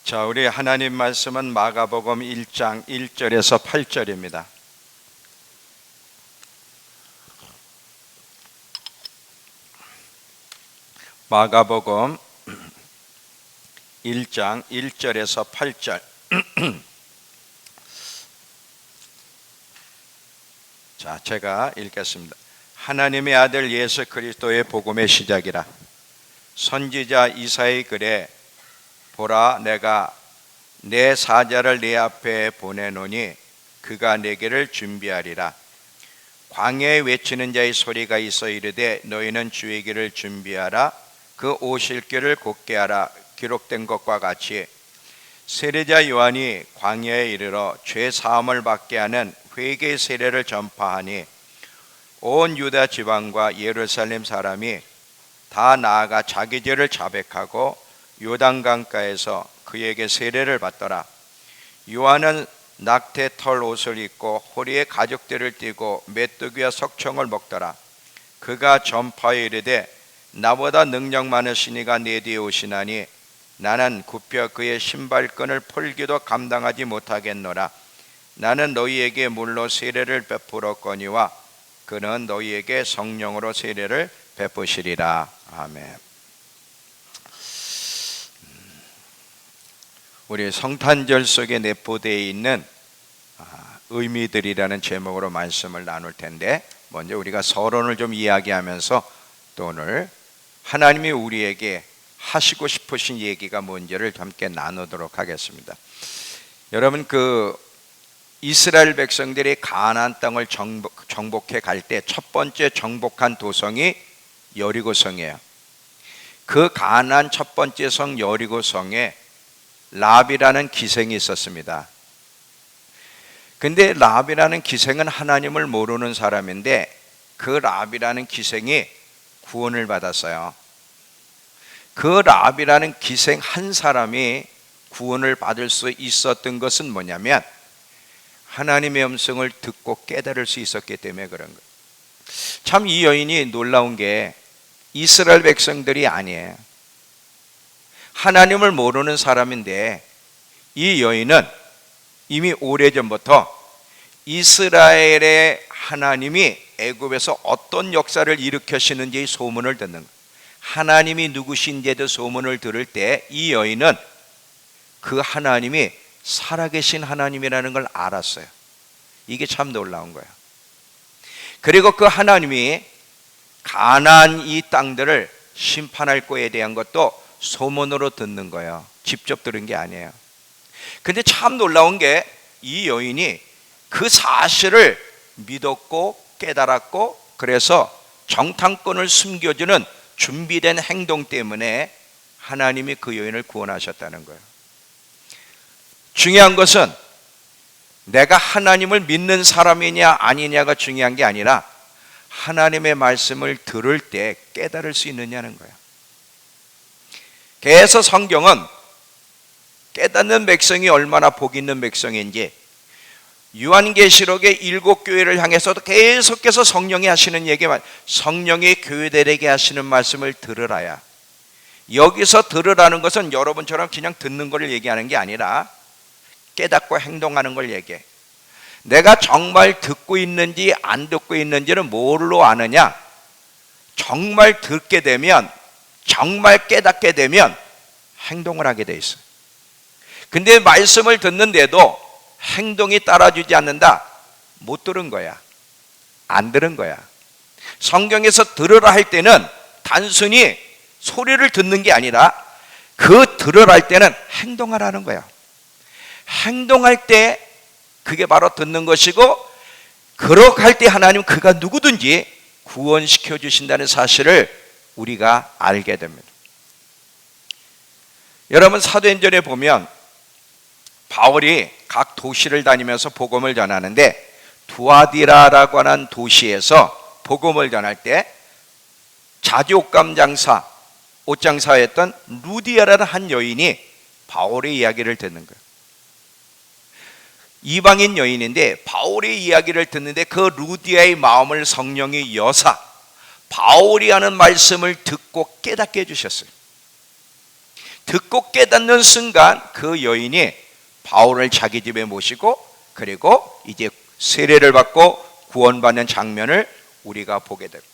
자, 우리 하나님 말씀은 마가복음 1장 1절에서 8절입니다. 마가복음 1장 1절에서 8절. 자, 제가 읽겠습니다. 하나님의 아들 예수 그리스도의 복음의 시작이라. 선지자 이사야의 글에 보라, 내가 내 사자를 내 앞에 보내노니 그가 내게를 준비하리라. 광야에 외치는 자의 소리가 있어 이르되 너희는 주의 길을 준비하라. 그 오실 길을 곧게 하라. 기록된 것과 같이 세례자 요한이 광야에 이르러 죄 사함을 받게 하는 회개 세례를 전파하니 온 유다 지방과 예루살렘 사람이 다 나아가 자기 죄를 자백하고 요단강가에서 그에게 세례를 받더라. 요한은 낙태 털 옷을 입고 허리에 가죽대를 띠고 메뚜기와 석청을 먹더라. 그가 전파에 이르되 나보다 능력 많으신 이가 내 뒤에 오시나니 나는 굽혀 그의 신발끈을 풀기도 감당하지 못하겠노라. 나는 너희에게 물로 세례를 베풀었거니와 그는 너희에게 성령으로 세례를 베푸시리라. 아멘. 우리 성탄절 속에 내포되어 있는 의미들이라는 제목으로 말씀을 나눌 텐데, 먼저 우리가 서론을 좀 이야기하면서 또 오늘 하나님이 우리에게 하시고 싶으신 얘기가 뭔지를 함께 나누도록 하겠습니다. 여러분, 이스라엘 백성들이 가나안 땅을 정복해 갈 때 첫 번째 정복한 도성이 여리고성이에요. 그 가나안 첫 번째 성 여리고성에 랍이라는 기생이 있었습니다. 근데 랍이라는 기생은 하나님을 모르는 사람인데 그 랍이라는 기생이 구원을 받았어요. 그 랍이라는 기생 한 사람이 구원을 받을 수 있었던 것은 뭐냐면 하나님의 음성을 듣고 깨달을 수 있었기 때문에 그런 거예요. 참 이 여인이 놀라운 게 이스라엘 백성들이 아니에요. 하나님을 모르는 사람인데 이 여인은 이미 오래전부터 이스라엘의 하나님이 애굽에서 어떤 역사를 일으키시는지 소문을 듣는 거예요. 하나님이 누구신지에도 소문을 들을 때 이 여인은 그 하나님이 살아계신 하나님이라는 걸 알았어요. 이게 참 놀라운 거예요. 그리고 그 하나님이 가나안 이 땅들을 심판할 거에 대한 것도 소문으로 듣는 거예요. 직접 들은 게 아니에요. 근데 참 놀라운 게 이 여인이 그 사실을 믿었고 깨달았고 그래서 정탐꾼을 숨겨주는 준비된 행동 때문에 하나님이 그 여인을 구원하셨다는 거예요. 중요한 것은 내가 하나님을 믿는 사람이냐 아니냐가 중요한 게 아니라 하나님의 말씀을 들을 때 깨달을 수 있느냐는 거예요. 그래서 성경은 깨닫는 백성이 얼마나 복 있는 백성인지 요한계시록의 7교회를 향해서도 계속해서 성령이 하시는 얘기만, 성령이 교회들에게 하시는 말씀을 들으라야. 여기서 들으라는 것은 여러분처럼 그냥 듣는 걸 얘기하는 게 아니라 깨닫고 행동하는 걸 얘기해. 내가 정말 듣고 있는지 안 듣고 있는지는 뭘로 아느냐? 정말 듣게 되면, 정말 깨닫게 되면 행동을 하게 돼 있어요. 근데 말씀을 듣는데도 행동이 따라주지 않는다? 못 들은 거야. 안 들은 거야. 성경에서 들으라 할 때는 단순히 소리를 듣는 게 아니라 그 들으라 할 때는 행동하라는 거야. 행동할 때 그게 바로 듣는 것이고, 그렇게 할 때 하나님 그가 누구든지 구원시켜 주신다는 사실을 우리가 알게 됩니다. 여러분, 사도행전에 보면 바울이 각 도시를 다니면서 복음을 전하는데 두아디라라고 하는 도시에서 복음을 전할 때 자주 옷장사였던 루디아라는 한 여인이 바울의 이야기를 듣는 거예요. 이방인 여인인데 바울의 이야기를 듣는데 그 루디아의 마음을 성령이 여사 바울이 하는 말씀을 듣고 깨닫게 해주셨어요. 듣고 깨닫는 순간 그 여인이 바울을 자기 집에 모시고 그리고 이제 세례를 받고 구원받는 장면을 우리가 보게 됩니다.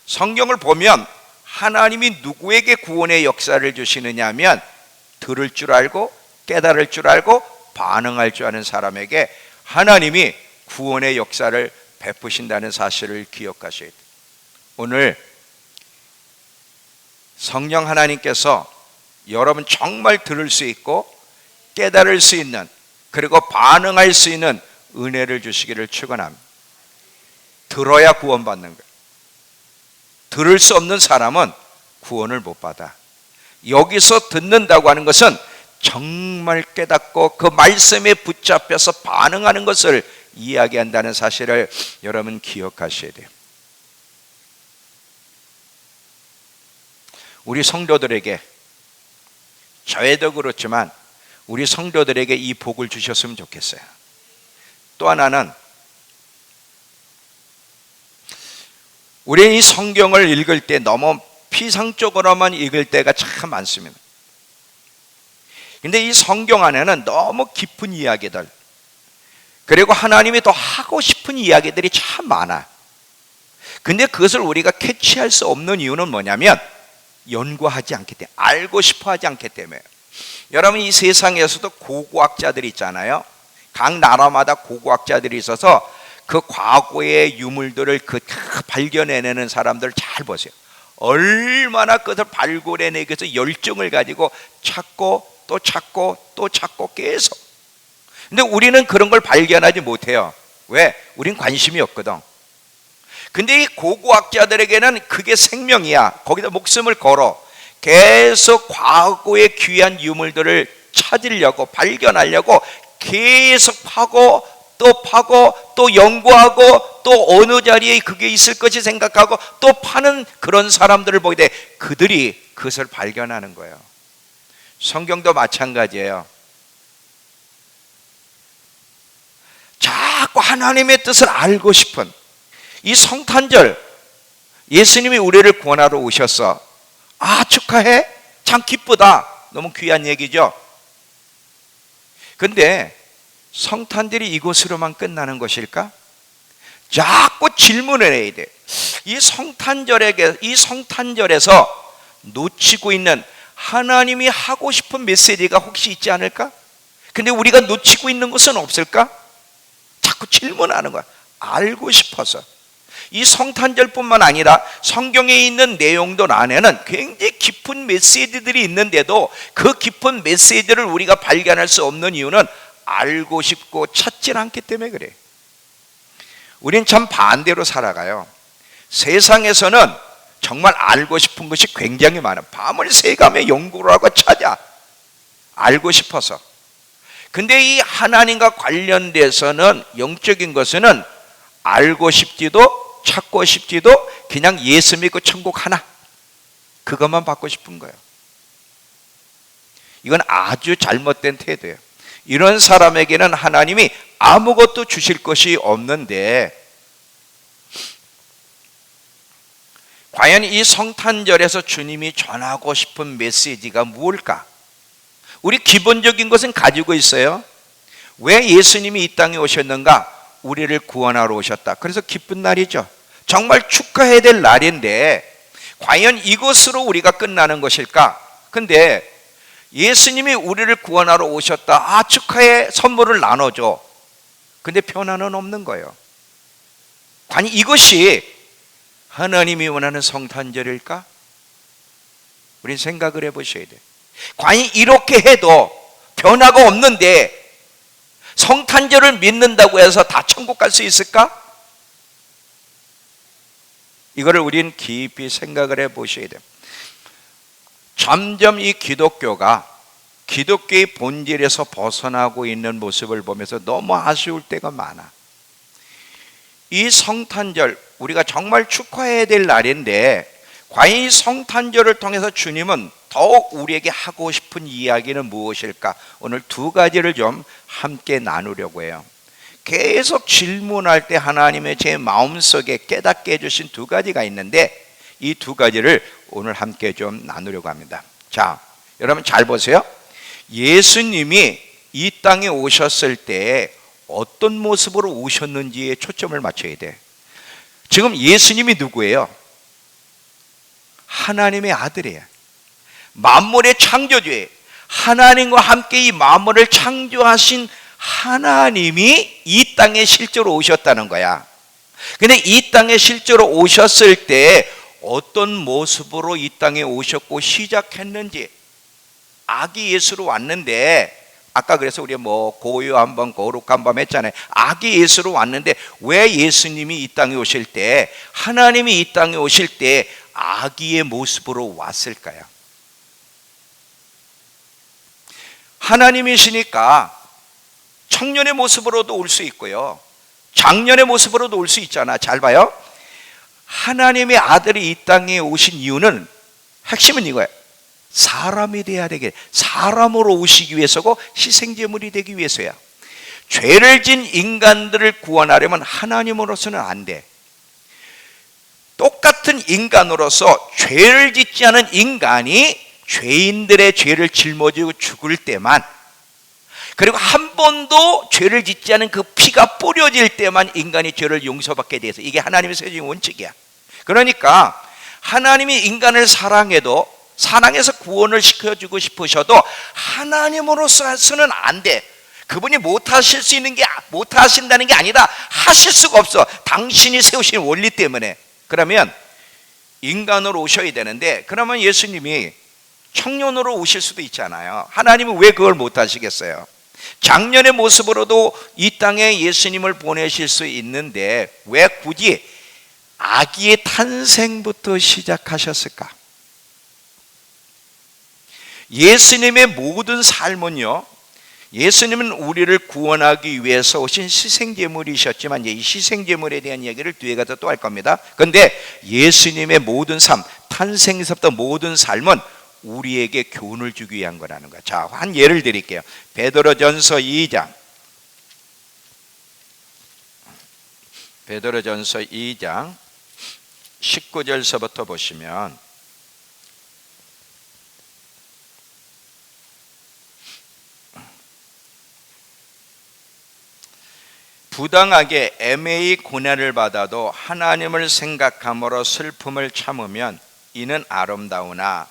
성경을 보면 하나님이 누구에게 구원의 역사를 주시느냐 하면 들을 줄 알고 깨달을 줄 알고 반응할 줄 아는 사람에게 하나님이 구원의 역사를 베푸신다는 사실을 기억하셔야 돼요. 오늘 성령 하나님께서 여러분 정말 들을 수 있고 깨달을 수 있는 그리고 반응할 수 있는 은혜를 주시기를 축원합니다. 들어야 구원받는 거예요. 들을 수 없는 사람은 구원을 못 받아. 여기서 듣는다고 하는 것은 정말 깨닫고 그 말씀에 붙잡혀서 반응하는 것을 이야기한다는 사실을 여러분 기억하셔야 돼요. 우리 성도들에게, 저희도 그렇지만 우리 성도들에게 이 복을 주셨으면 좋겠어요. 또 하나는 우리 이 성경을 읽을 때 너무 피상적으로만 읽을 때가 참 많습니다. 근데 이 성경 안에는 너무 깊은 이야기들, 그리고 하나님이 더 하고 싶은 이야기들이 참 많아. 근데 그것을 우리가 캐치할 수 없는 이유는 뭐냐면 연구하지 않기 때문에, 알고 싶어 하지 않기 때문에. 여러분, 이 세상에서도 고고학자들이 있잖아요. 각 나라마다 고고학자들이 있어서 그 과거의 유물들을 발견해내는 사람들을 잘 보세요. 얼마나 그것을 발굴해내기 위해서 열정을 가지고 찾고 또 찾고 또 찾고 계속. 근데 우리는 그런 걸 발견하지 못해요. 왜? 우린 관심이 없거든. 근데 이 고고학자들에게는 그게 생명이야. 거기다 목숨을 걸어 계속 과거의 귀한 유물들을 찾으려고, 발견하려고 계속 파고 또 연구하고 또 어느 자리에 그게 있을 것이 생각하고 또 파는 그런 사람들을 보게 돼. 그들이 그것을 발견하는 거예요. 성경도 마찬가지예요. 자꾸 하나님의 뜻을 알고 싶은 이 성탄절, 예수님이 우리를 구원하러 오셨어. 아, 축하해? 참 기쁘다. 너무 귀한 얘기죠. 근데 성탄절이 이곳으로만 끝나는 것일까? 자꾸 질문을 해야 돼. 이 성탄절에서 놓치고 있는 하나님이 하고 싶은 메시지가 혹시 있지 않을까? 근데 우리가 놓치고 있는 것은 없을까? 자꾸 질문하는 거야. 알고 싶어서. 이 성탄절뿐만 아니라 성경에 있는 내용들 안에는 굉장히 깊은 메시지들이 있는데도 그 깊은 메시지를 우리가 발견할 수 없는 이유는 알고 싶고 찾질 않기 때문에 그래. 우린 참 반대로 살아가요. 세상에서는 정말 알고 싶은 것이 굉장히 많아. 밤을 새가며 연구를 하고 찾아. 알고 싶어서. 근데 이 하나님과 관련돼서는 영적인 것은 알고 싶지도 찾고 싶지도 그냥 예수 믿고 천국 하나, 그것만 받고 싶은 거예요. 이건 아주 잘못된 태도예요. 이런 사람에게는 하나님이 아무것도 주실 것이 없는데, 과연 이 성탄절에서 주님이 전하고 싶은 메시지가 무엇일까? 우리 기본적인 것은 가지고 있어요. 왜 예수님이 이 땅에 오셨는가? 우리를 구원하러 오셨다. 그래서 기쁜 날이죠. 정말 축하해야 될 날인데 과연 이것으로 우리가 끝나는 것일까? 근데 예수님이 우리를 구원하러 오셨다. 아, 축하해. 선물을 나눠줘. 근데 변화는 없는 거예요. 과연 이것이 하나님이 원하는 성탄절일까? 우린 생각을 해보셔야 돼요. 과연 이렇게 해도 변화가 없는데 성탄절을 믿는다고 해서 다 천국 갈 수 있을까? 이거를 우린 깊이 생각을 해보셔야 돼요. 점점 이 기독교가 기독교의 본질에서 벗어나고 있는 모습을 보면서 너무 아쉬울 때가 많아. 이 성탄절, 우리가 정말 축하해야 될 날인데 과연 이 성탄절을 통해서 주님은 더욱 우리에게 하고 싶은 이야기는 무엇일까? 오늘 두 가지를 좀 함께 나누려고 해요. 계속 질문할 때 하나님의 제 마음속에 깨닫게 해주신 두 가지가 있는데 이 두 가지를 오늘 함께 좀 나누려고 합니다. 자, 여러분 잘 보세요. 예수님이 이 땅에 오셨을 때 어떤 모습으로 오셨는지에 초점을 맞춰야 돼. 지금 예수님이 누구예요? 하나님의 아들이에요. 만물의 창조주예요. 하나님과 함께 이 만물을 창조하신 하나님이 이 땅에 실제로 오셨다는 거야. 근데 이 땅에 실제로 오셨을 때 어떤 모습으로 이 땅에 오셨고 시작했는지, 아기 예수로 왔는데, 아까 그래서 우리 고요 한번 거룩 한번 했잖아요. 아기 예수로 왔는데 왜 예수님이 이 땅에 오실 때, 하나님이 이 땅에 오실 때 아기의 모습으로 왔을까요? 하나님이시니까 청년의 모습으로도 올 수 있고요, 장년의 모습으로도 올 수 있잖아. 잘 봐요. 하나님의 아들이 이 땅에 오신 이유는, 핵심은 이거예요. 사람이 돼야 되게, 사람으로 오시기 위해서고 희생제물이 되기 위해서야. 죄를 진 인간들을 구원하려면 하나님으로서는 안 돼. 똑같은 인간으로서 죄를 짓지 않은 인간이 죄인들의 죄를 짊어지고 죽을 때만, 그리고 한 번도 죄를 짓지 않은 그 피가 뿌려질 때만 인간이 죄를 용서받게 돼서, 이게 하나님의 세상의 원칙이야. 그러니까 하나님이 인간을 사랑해서 구원을 시켜주고 싶으셔도 하나님으로서 해서는 안 돼. 그분이 못하신다는 게 아니라 하실 수가 없어. 당신이 세우신 원리 때문에. 그러면 인간으로 오셔야 되는데, 그러면 예수님이 청년으로 오실 수도 있잖아요. 하나님은 왜 그걸 못하시겠어요? 장년의 모습으로도 이 땅에 예수님을 보내실 수 있는데 왜 굳이 아기의 탄생부터 시작하셨을까? 예수님의 모든 삶은요, 예수님은 우리를 구원하기 위해서 오신 희생제물이셨지만, 이 희생제물에 대한 이야기를 뒤에 가서 또 할 겁니다. 그런데 예수님의 모든 삶, 탄생에서부터 모든 삶은 우리에게 교훈을 주기 위한 거라는 거야. 자, 한 예를 드릴게요. 베드로전서 2장. 베드로전서 2장 19절서부터 보시면, 부당하게 애매히 고난을 받아도 하나님을 생각함으로 슬픔을 참으면 이는 아름다우나,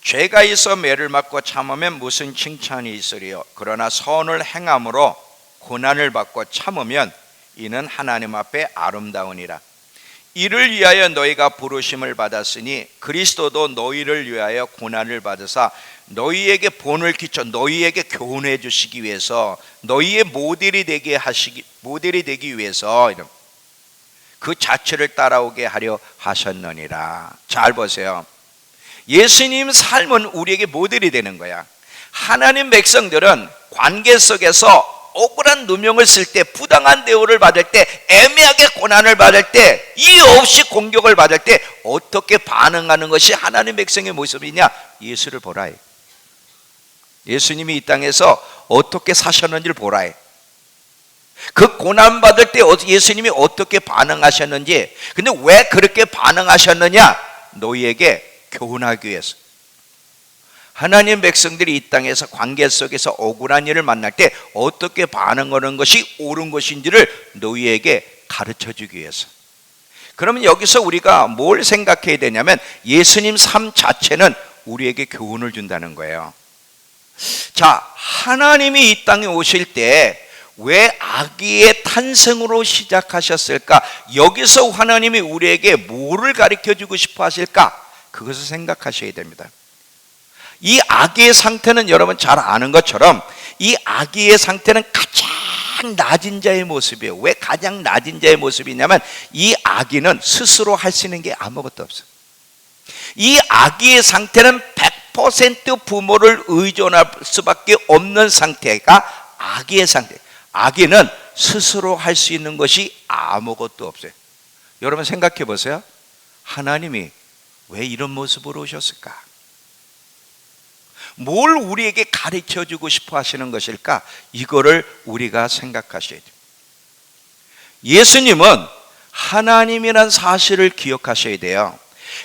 죄가 있어 매를 맞고 참으면 무슨 칭찬이 있으리요. 그러나 선을 행함으로 고난을 받고 참으면 이는 하나님 앞에 아름다우니라. 이를 위하여 너희가 부르심을 받았으니 그리스도도 너희를 위하여 고난을 받으사 너희에게 본을 끼쳐 너희에게 교훈해 주시기 위해서, 너희의 모델이 되기 위해서 그 자체를 따라오게 하려 하셨느니라. 잘 보세요. 예수님 삶은 우리에게 모델이 되는 거야. 하나님 백성들은 관계 속에서 억울한 누명을 쓸 때, 부당한 대우를 받을 때, 애매하게 고난을 받을 때, 이유 없이 공격을 받을 때 어떻게 반응하는 것이 하나님 백성의 모습이냐? 예수를 보라 해. 예수님이 이 땅에서 어떻게 사셨는지를 보라 해. 그 고난 받을 때 예수님이 어떻게 반응하셨는지. 근데 왜 그렇게 반응하셨느냐? 너희에게 교훈하기 위해서. 하나님 백성들이 이 땅에서 관계 속에서 억울한 일을 만날 때 어떻게 반응하는 것이 옳은 것인지를 너희에게 가르쳐 주기 위해서. 그러면 여기서 우리가 뭘 생각해야 되냐면, 예수님 삶 자체는 우리에게 교훈을 준다는 거예요. 자, 하나님이 이 땅에 오실 때 왜 아기의 탄생으로 시작하셨을까? 여기서 하나님이 우리에게 뭐를 가르쳐 주고 싶어 하실까? 그것을 생각하셔야 됩니다. 이 아기의 상태는 여러분 잘 아는 것처럼, 이 아기의 상태는 가장 낮은 자의 모습이에요. 왜 가장 낮은 자의 모습이냐면, 이 아기는 스스로 할 수 있는 게 아무것도 없어요. 이 아기의 상태는 100% 부모를 의존할 수밖에 없는 상태가 아기의 상태. 아기는 스스로 할 수 있는 것이 아무것도 없어요. 여러분 생각해 보세요. 하나님이 왜 이런 모습으로 오셨을까? 뭘 우리에게 가르쳐 주고 싶어 하시는 것일까? 이거를 우리가 생각하셔야 돼요. 예수님은 하나님이란 사실을 기억하셔야 돼요.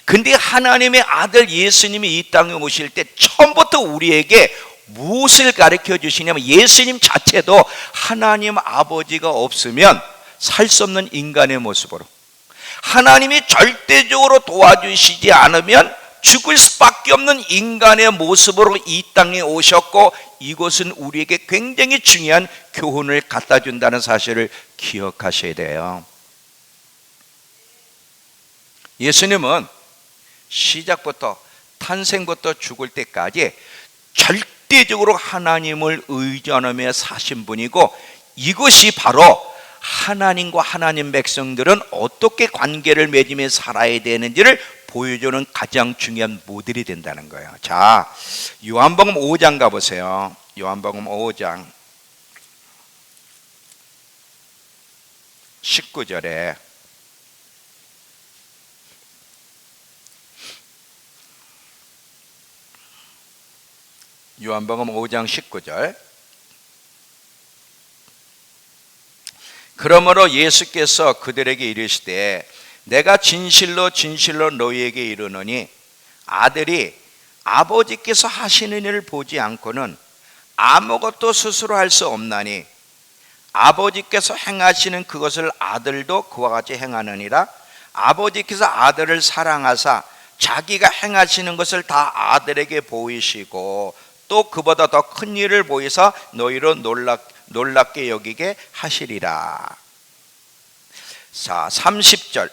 근데 하나님의 아들 예수님이 이 땅에 오실 때 처음부터 우리에게 무엇을 가르쳐 주시냐면, 예수님 자체도 하나님 아버지가 없으면 살 수 없는 인간의 모습으로, 하나님이 절대적으로 도와주시지 않으면 죽을 수밖에 없는 인간의 모습으로 이 땅에 오셨고, 이것은 우리에게 굉장히 중요한 교훈을 갖다 준다는 사실을 기억하셔야 돼요. 예수님은 시작부터 탄생부터 죽을 때까지 절대적으로 하나님을 의존하며 사신 분이고, 이것이 바로 하나님과 하나님 백성들은 어떻게 관계를 맺으며 살아야 되는지를 보여주는 가장 중요한 모델이 된다는 거예요. 자, 요한복음 5장 가보세요. 요한복음 5장 19절에 요한복음 5장 19절. 그러므로 예수께서 그들에게 이르시되 내가 진실로 진실로 너희에게 이르노니 아들이 아버지께서 하시는 일을 보지 않고는 아무것도 스스로 할 수 없나니 아버지께서 행하시는 그것을 아들도 그와 같이 행하느니라. 아버지께서 아들을 사랑하사 자기가 행하시는 것을 다 아들에게 보이시고 또 그보다 더 큰 일을 보이사 너희로 놀랍게 여기게 하시리라. 자, 30절.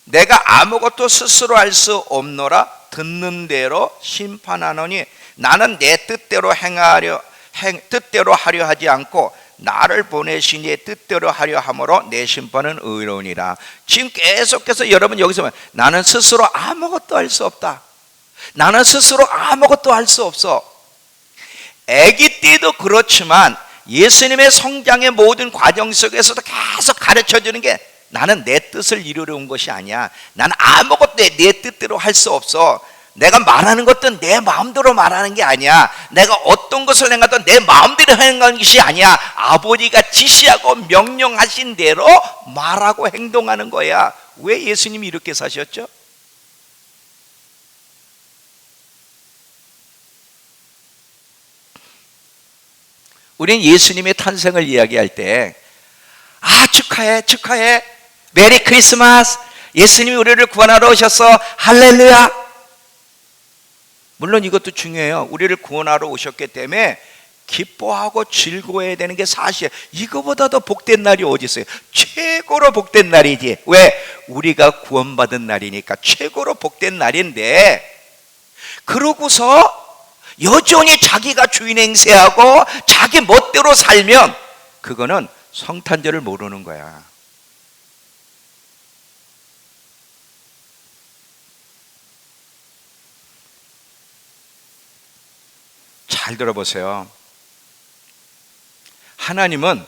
내가 아무것도 스스로 할 수 없노라. 듣는 대로 심판하노니 나는 내 뜻대로 뜻대로 하려 하지 않고 나를 보내신 이의 뜻대로 하려 함으로 내 심판은 의로우니라. 지금 계속해서 여러분 여기서 나는 스스로 아무것도 할 수 없다, 나는 스스로 아무것도 할 수 없어. 아기 때도 그렇지만 예수님의 성장의 모든 과정 속에서도 계속 가르쳐 주는 게, 나는 내 뜻을 이루려 온 것이 아니야. 나는 아무것도 내 뜻대로 할 수 없어. 내가 말하는 것도 내 마음대로 말하는 게 아니야. 내가 어떤 것을 행하든 내 마음대로 하는 것이 아니야. 아버지가 지시하고 명령하신 대로 말하고 행동하는 거야. 왜 예수님이 이렇게 사셨죠? 우리는 예수님의 탄생을 이야기할 때 축하해, 축하해, 메리 크리스마스, 예수님이 우리를 구원하러 오셨어, 할렐루야. 물론 이것도 중요해요. 우리를 구원하러 오셨기 때문에 기뻐하고 즐거워해야 되는 게 사실이에요. 이거보다 더 복된 날이 어디 있어요? 최고로 복된 날이지. 왜? 우리가 구원받은 날이니까 최고로 복된 날인데, 그러고서 여전히 자기가 주인 행세하고 자기 멋대로 살면 그거는 성탄절을 모르는 거야. 잘 들어보세요. 하나님은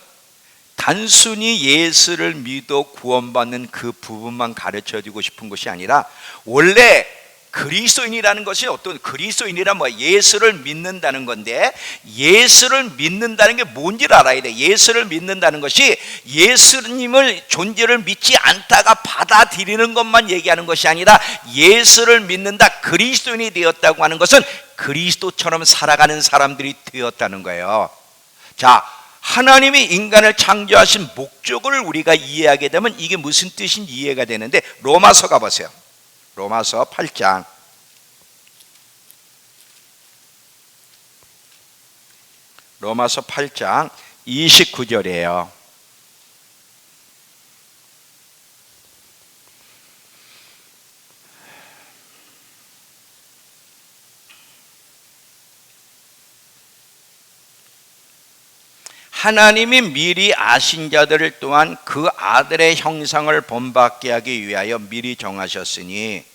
단순히 예수를 믿어 구원받는 그 부분만 가르쳐주고 싶은 것이 아니라, 원래 그리스도인이라는 것이 어떤, 그리스도인이란 뭐야? 예수를 믿는다는 건데, 예수를 믿는다는 게 뭔지를 알아야 돼. 예수를 믿는다는 것이 예수님을 존재를 믿지 않다가 받아들이는 것만 얘기하는 것이 아니라, 예수를 믿는다, 그리스도인이 되었다고 하는 것은 그리스도처럼 살아가는 사람들이 되었다는 거예요. 자, 하나님이 인간을 창조하신 목적을 우리가 이해하게 되면 이게 무슨 뜻인지 이해가 되는데, 로마서 가보세요. 로마서 8장 로마서 8장 29절이에요. 하나님이 미리 아신 자들을 또한 그 아들의 형상을 본받게 하기 위하여 미리 정하셨으니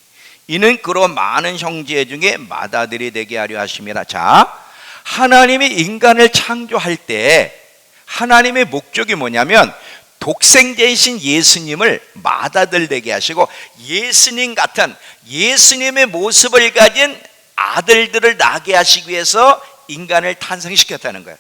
이는 그로 많은 형제 중에 맏아들이 되게 하려 하심이라. 자, 하나님이 인간을 창조할 때 하나님의 목적이 뭐냐면, 독생자이신 예수님을 맏아들 되게 하시고 예수님 같은 예수님의 모습을 가진 아들들을 낳게 하시기 위해서 인간을 탄생시켰다는 거예요.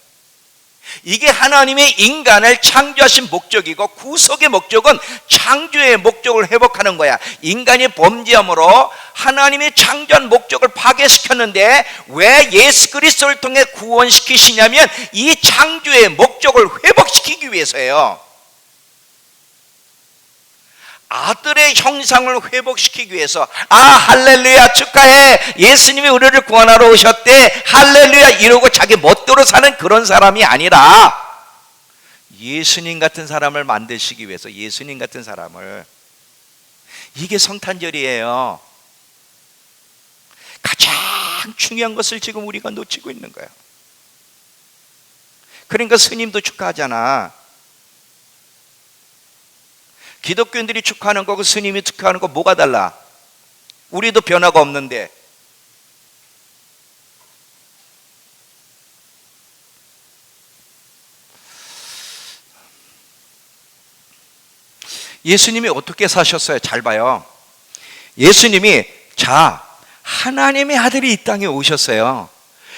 이게 하나님의 인간을 창조하신 목적이고 구속의 목적은 창조의 목적을 회복하는 거야. 인간이 범죄함으로 하나님이 창조한 목적을 파괴시켰는데 왜 예수 그리스도를 통해 구원시키시냐면 이 창조의 목적을 회복시키기 위해서예요. 아들의 형상을 회복시키기 위해서. 할렐루야 축하해, 예수님이 우리를 구원하러 오셨대, 할렐루야 이러고 자기 멋대로 사는 그런 사람이 아니라 예수님 같은 사람을 만드시기 위해서. 예수님 같은 사람을. 이게 성탄절이에요. 가장 중요한 것을 지금 우리가 놓치고 있는 거예요. 그러니까 스님도 축하하잖아. 기독교인들이 축하하는 거고 스님이 축하하는 거 뭐가 달라? 우리도 변화가 없는데. 예수님이 어떻게 사셨어요? 잘 봐요. 예수님이 하나님의 아들이 이 땅에 오셨어요.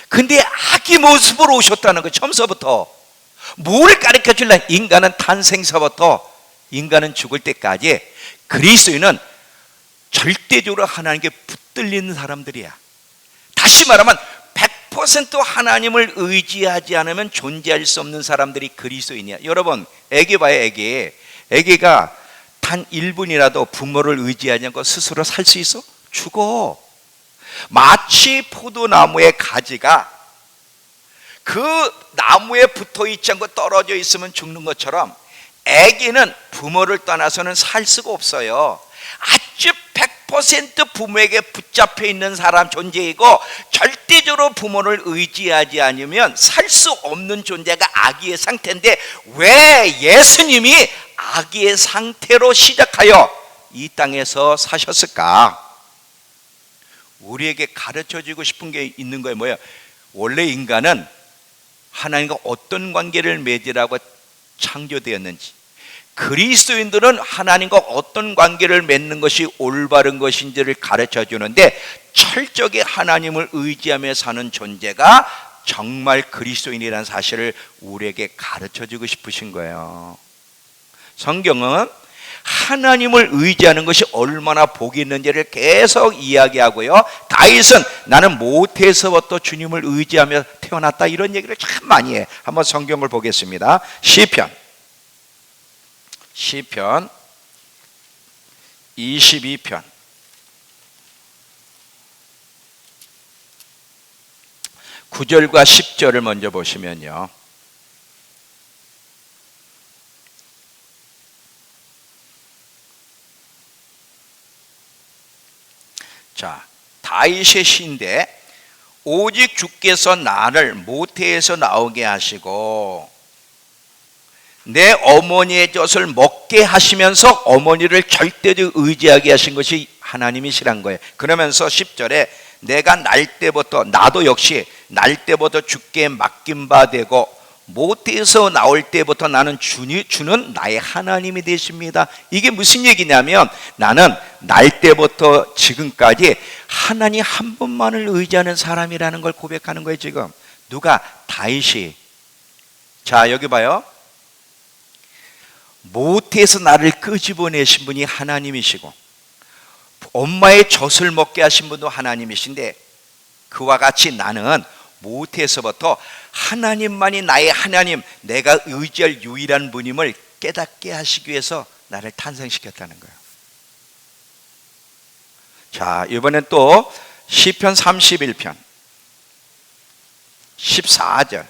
근데 아기 모습으로 오셨다는 거. 처음서부터 뭘 가르쳐 줄래? 인간은 탄생서부터 인간은 죽을 때까지 그리스도인은 절대적으로 하나님께 붙들리는 사람들이야. 다시 말하면 100% 하나님을 의지하지 않으면 존재할 수 없는 사람들이 그리스도인이야. 여러분, 애기 봐요. 애기가 단 1분이라도 부모를 의지하지 않고 스스로 살 수 있어? 죽어. 마치 포도나무의 가지가 그 나무에 붙어 있지 않고 떨어져 있으면 죽는 것처럼 아기는 부모를 떠나서는 살 수가 없어요. 아주 100% 부모에게 붙잡혀 있는 사람 존재이고 절대적으로 부모를 의지하지 않으면 살 수 없는 존재가 아기의 상태인데 왜 예수님이 아기의 상태로 시작하여 이 땅에서 사셨을까? 우리에게 가르쳐주고 싶은 게 있는 거예요. 뭐예요? 원래 인간은 하나님과 어떤 관계를 맺으라고 창조되었는지, 그리스도인들은 하나님과 어떤 관계를 맺는 것이 올바른 것인지를 가르쳐 주는데 철저하게 하나님을 의지하며 사는 존재가 정말 그리스도인이라는 사실을 우리에게 가르쳐 주고 싶으신 거예요. 성경은 하나님을 의지하는 것이 얼마나 복이 있는지를 계속 이야기하고요. 다윗은 나는 모태에서부터 주님을 의지하며 태어났다 이런 얘기를 참 많이 해. 한번 성경을 보겠습니다. 시편 22편 9절과 10절을 먼저 보시면요. 다윗의 시인데 오직 주께서 나를 모태에서 나오게 하시고 내 어머니의 젖을 먹게 하시면서 어머니를 절대로 의지하게 하신 것이 하나님이시란 거예요. 그러면서 10절에 내가 날 때부터, 나도 역시 날 때부터 주께 맡긴 바 되고 모태에서 나올 때부터 나는 주는 나의 하나님이 되십니다. 이게 무슨 얘기냐면 나는 날 때부터 지금까지 하나님 한 분만을 의지하는 사람이라는 걸 고백하는 거예요. 지금 누가? 다윗이. 자, 여기 봐요. 모태에서 나를 끄집어내신 분이 하나님이시고 엄마의 젖을 먹게 하신 분도 하나님이신데 그와 같이 나는 모태에서부터 하나님만이 나의 하나님, 내가 의지할 유일한 분임을 깨닫게 하시기 위해서 나를 탄생시켰다는 거예요. 자, 이번엔 또 시편 31편 14절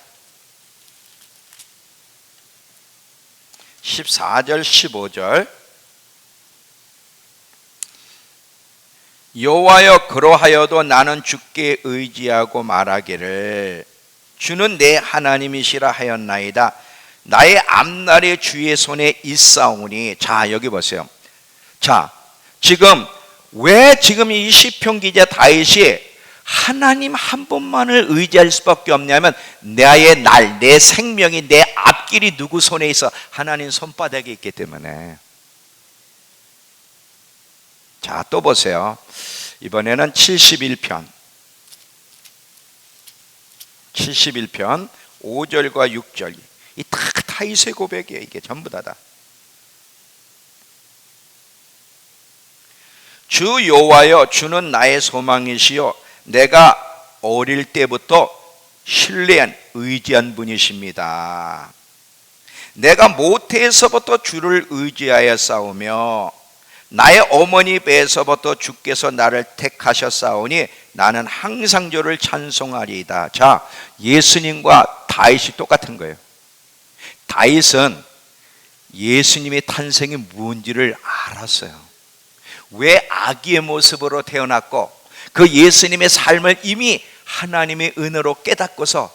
15절 여호와여 그러하여도 나는 주께 의지하고 말하기를 주는 내 하나님이시라 하였나이다. 나의 앞날이 주의 손에 있사오니. 자, 여기 보세요. 자, 지금 왜 지금 이 시편 기자 다윗이 하나님 한 분만을 의지할 수밖에 없냐면 나의 날, 내 생명이, 내 앞길이 누구 손에 있어? 하나님 손바닥에 있기 때문에. 자, 또 보세요. 이번에는 71편 5절과 6절 이 다 타이세 고백이에요. 이게 전부 다다. 주 여호와여, 주는 나의 소망이시요 내가 어릴 때부터 신뢰한 의지한 분이십니다. 내가 모태에서부터 주를 의지하여 싸우며 나의 어머니 배에서부터 주께서 나를 택하셨사오니 나는 항상 주를 찬송하리이다. 자, 예수님과 다윗이 똑같은 거예요. 다윗은 예수님의 탄생이 뭔지를 알았어요. 왜 아기의 모습으로 태어났고 그 예수님의 삶을 이미 하나님의 은혜로 깨닫고서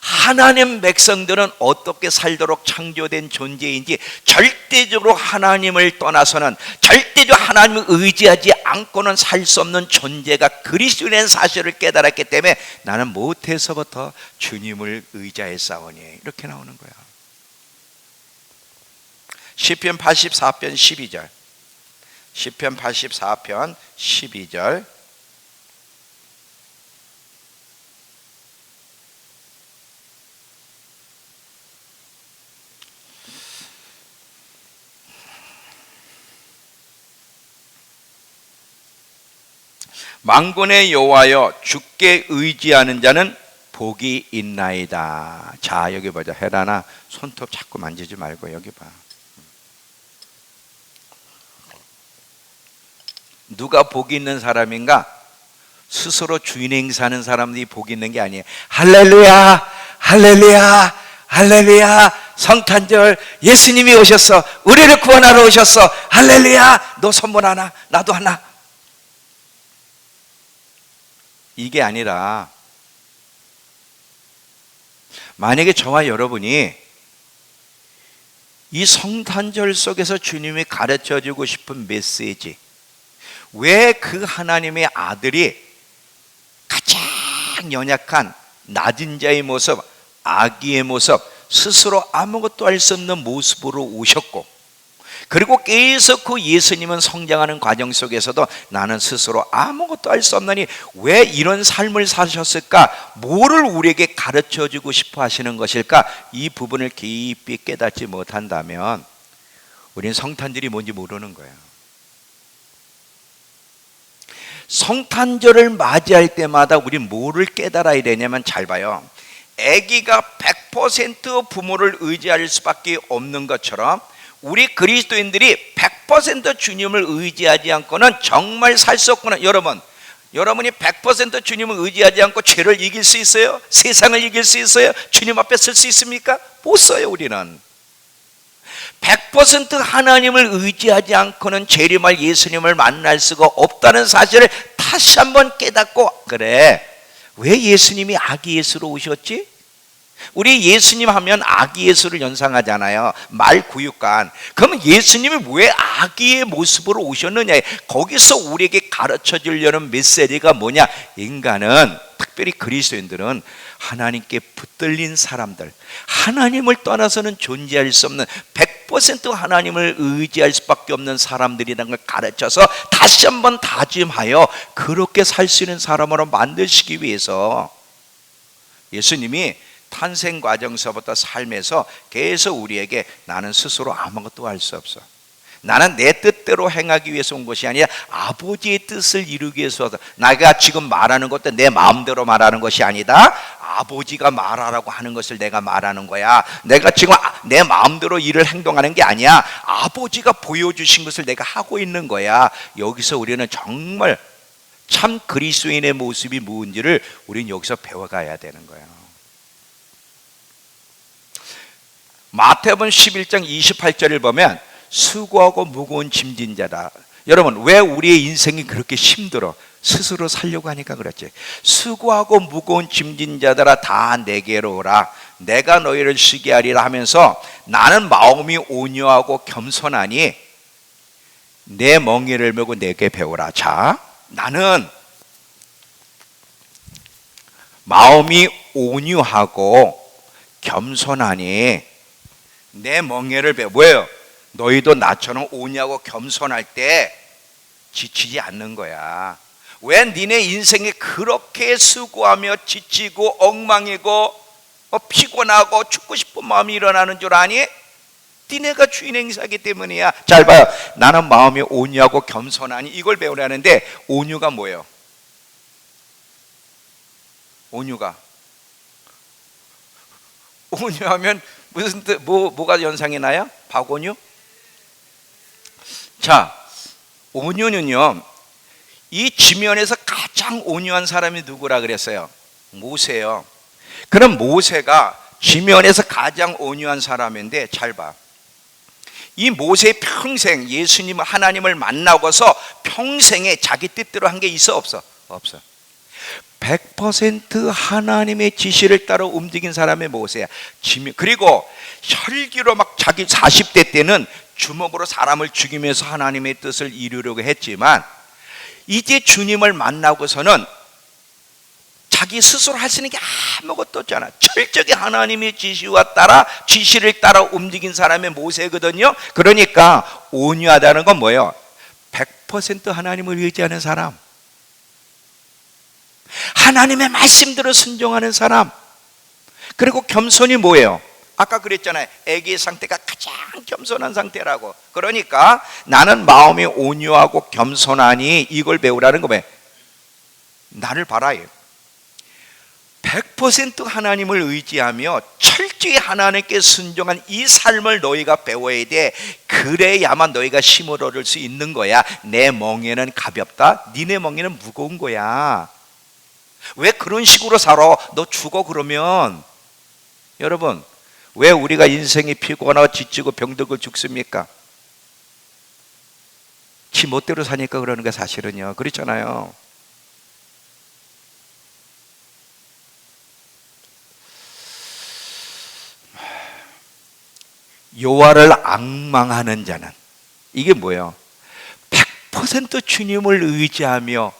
하나님 백성들은 어떻게 살도록 창조된 존재인지, 절대적으로 하나님을 떠나서는, 절대적으로 하나님을 의지하지 않고는 살 수 없는 존재가 그리스도인의 사실을 깨달았기 때문에 나는 모태에서부터 주님을 의지하였사오니, 이렇게 나오는 거야. 시편 84편 12절, 시편 84편 12절. 만군의 여호와여, 주께 의지하는 자는 복이 있나이다. 자, 여기 보자. 헤라나 손톱 자꾸 만지지 말고 여기 봐. 누가 복이 있는 사람인가? 스스로 주인 행사하는 사람들이 복이 있는 게 아니에요. 할렐루야, 할렐루야, 할렐루야, 성탄절 예수님이 오셨어, 우리를 구원하러 오셨어, 할렐루야, 너 선물 하나, 나도 하나. 이게 아니라, 만약에 저와 여러분이 이 성탄절 속에서 주님이 가르쳐주고 싶은 메시지, 왜 그 하나님의 아들이 가장 연약한 낮은 자의 모습, 아기의 모습, 스스로 아무것도 할 수 없는 모습으로 오셨고, 그리고 계속 그 예수님은 성장하는 과정 속에서도 나는 스스로 아무것도 할 수 없나니 왜 이런 삶을 사셨을까? 뭐를 우리에게 가르쳐주고 싶어 하시는 것일까? 이 부분을 깊이 깨닫지 못한다면 우리는 성탄절이 뭔지 모르는 거예요. 성탄절을 맞이할 때마다 우리는 뭐를 깨달아야 되냐면, 잘 봐요. 아기가 100% 부모를 의지할 수밖에 없는 것처럼 우리 그리스도인들이 100% 주님을 의지하지 않고는 정말 살 수 없구나. 여러분이 100% 주님을 의지하지 않고 죄를 이길 수 있어요? 세상을 이길 수 있어요? 주님 앞에 설 수 있습니까? 못 써요. 우리는 100% 하나님을 의지하지 않고는 재림할 예수님을 만날 수가 없다는 사실을 다시 한번 깨닫고, 그래, 왜 예수님이 아기 예수로 오셨지? 우리 예수님 하면 아기 예수를 연상하잖아요. 말구육간. 그러면 예수님이 왜 아기의 모습으로 오셨느냐? 거기서 우리에게 가르쳐 주려는 메시지가 뭐냐? 인간은, 특별히 그리스도인들은 하나님께 붙들린 사람들, 하나님을 떠나서는 존재할 수 없는 100% 하나님을 의지할 수밖에 없는 사람들이라는 걸 가르쳐서 다시 한번 다짐하여 그렇게 살 수 있는 사람으로 만드시기 위해서 예수님이 탄생 과정서부터 삶에서 계속 우리에게 나는 스스로 아무것도 할 수 없어, 나는 내 뜻대로 행하기 위해서 온 것이 아니라 아버지의 뜻을 이루기 위해서, 내가 지금 말하는 것도 내 마음대로 말하는 것이 아니다, 아버지가 말하라고 하는 것을 내가 말하는 거야. 내가 지금 내 마음대로 일을 행동하는 게 아니야. 아버지가 보여주신 것을 내가 하고 있는 거야. 여기서 우리는 정말 참 그리스도인의 모습이 뭔지를 우리는 여기서 배워가야 되는 거예요. 마태복음 11장 28절을 보면 수고하고 무거운 짐진 자다. 여러분, 왜 우리의 인생이 그렇게 힘들어? 스스로 살려고 하니까 그렇지. 수고하고 무거운 짐진 자들아 다 내게로 오라, 내가 너희를 쉬게 하리라 하면서, 나는 마음이 온유하고 겸손하니 내 멍에를 메고 내게 배우라. 자, 나는 마음이 온유하고 겸손하니 내 멍에를 배워. 왜요? 너희도 나처럼 온유하고 겸손할 때 지치지 않는 거야. 왜 니네 인생이 그렇게 수고하며 지치고 엉망이고 피곤하고 죽고 싶은 마음이 일어나는 줄 아니? 니네가 주인 행사하기 때문이야. 잘 봐요. 나는 마음이 온유하고 겸손하니 이걸 배우라는데, 온유가 뭐예요? 온유하면 무슨 뜻, 뭐가 연상이 나요? 박온유? 자, 온유는요, 이 지면에서 가장 온유한 사람이 누구라 그랬어요? 모세요. 그럼 모세가 지면에서 가장 온유한 사람인데, 잘 봐. 이 모세 평생 예수님 하나님을 만나고서 평생에 자기 뜻대로 한 게 있어 없어? 없어. 100% 하나님의 지시를 따라 움직인 사람이 모세야. 그리고 혈기로 막 자기 40대 때는 주먹으로 사람을 죽이면서 하나님의 뜻을 이루려고 했지만, 이제 주님을 만나고서는 자기 스스로 할 수 있는 게 아무것도 없잖아. 철저히 하나님의 지시를 따라 움직인 사람의 모세거든요. 그러니까 온유하다는 건 뭐예요? 100% 하나님을 의지하는 사람, 하나님의 말씀대로 순종하는 사람. 그리고 겸손이 뭐예요? 아까 그랬잖아요. 애기의 상태가 가장 겸손한 상태라고. 그러니까 나는 마음이 온유하고 겸손하니 이걸 배우라는 거예요. 나를 봐라. 100% 하나님을 의지하며 철저히 하나님께 순종한 이 삶을 너희가 배워야 돼. 그래야만 너희가 힘을 얻을 수 있는 거야. 내 멍에는 가볍다, 니네 멍에는 무거운 거야. 왜 그런 식으로 살아? 너 죽어 그러면. 여러분, 왜 우리가 인생이 피곤하고 지치고 병들고 죽습니까? 지 멋대로 사니까 그러는 게 사실은요. 그렇잖아요. 여호와를 앙망하는 자는, 이게 뭐예요? 100% 주님을 의지하며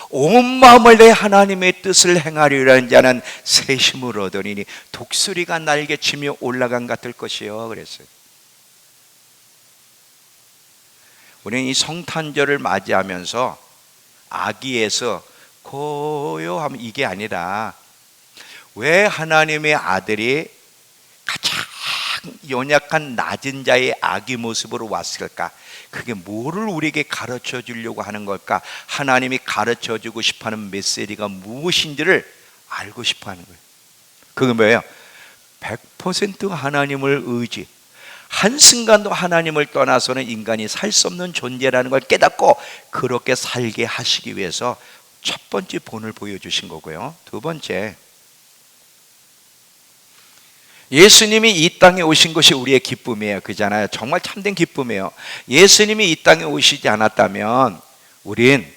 온 마음을 내 하나님의 뜻을 행하리라는 자는 새 힘을 얻으리니 독수리가 날개치며 올라간 같을 것이요. 그랬어요. 우리는 이 성탄절을 맞이하면서 아기에서 고요함, 이게 아니라 왜 하나님의 아들이 가장 연약한 낮은 자의 아기 모습으로 왔을까? 그게 뭐를 우리에게 가르쳐 주려고 하는 걸까? 하나님이 가르쳐 주고 싶어하는 메시지가 무엇인지를 알고 싶어 하는 거예요. 그게 뭐예요? 100% 하나님을 의지, 한순간도 하나님을 떠나서는 인간이 살 수 없는 존재라는 걸 깨닫고 그렇게 살게 하시기 위해서 첫 번째 본을 보여주신 거고요. 두 번째, 예수님이 이 땅에 오신 것이 우리의 기쁨이에요. 그잖아요. 정말 참된 기쁨이에요. 예수님이 이 땅에 오시지 않았다면 우린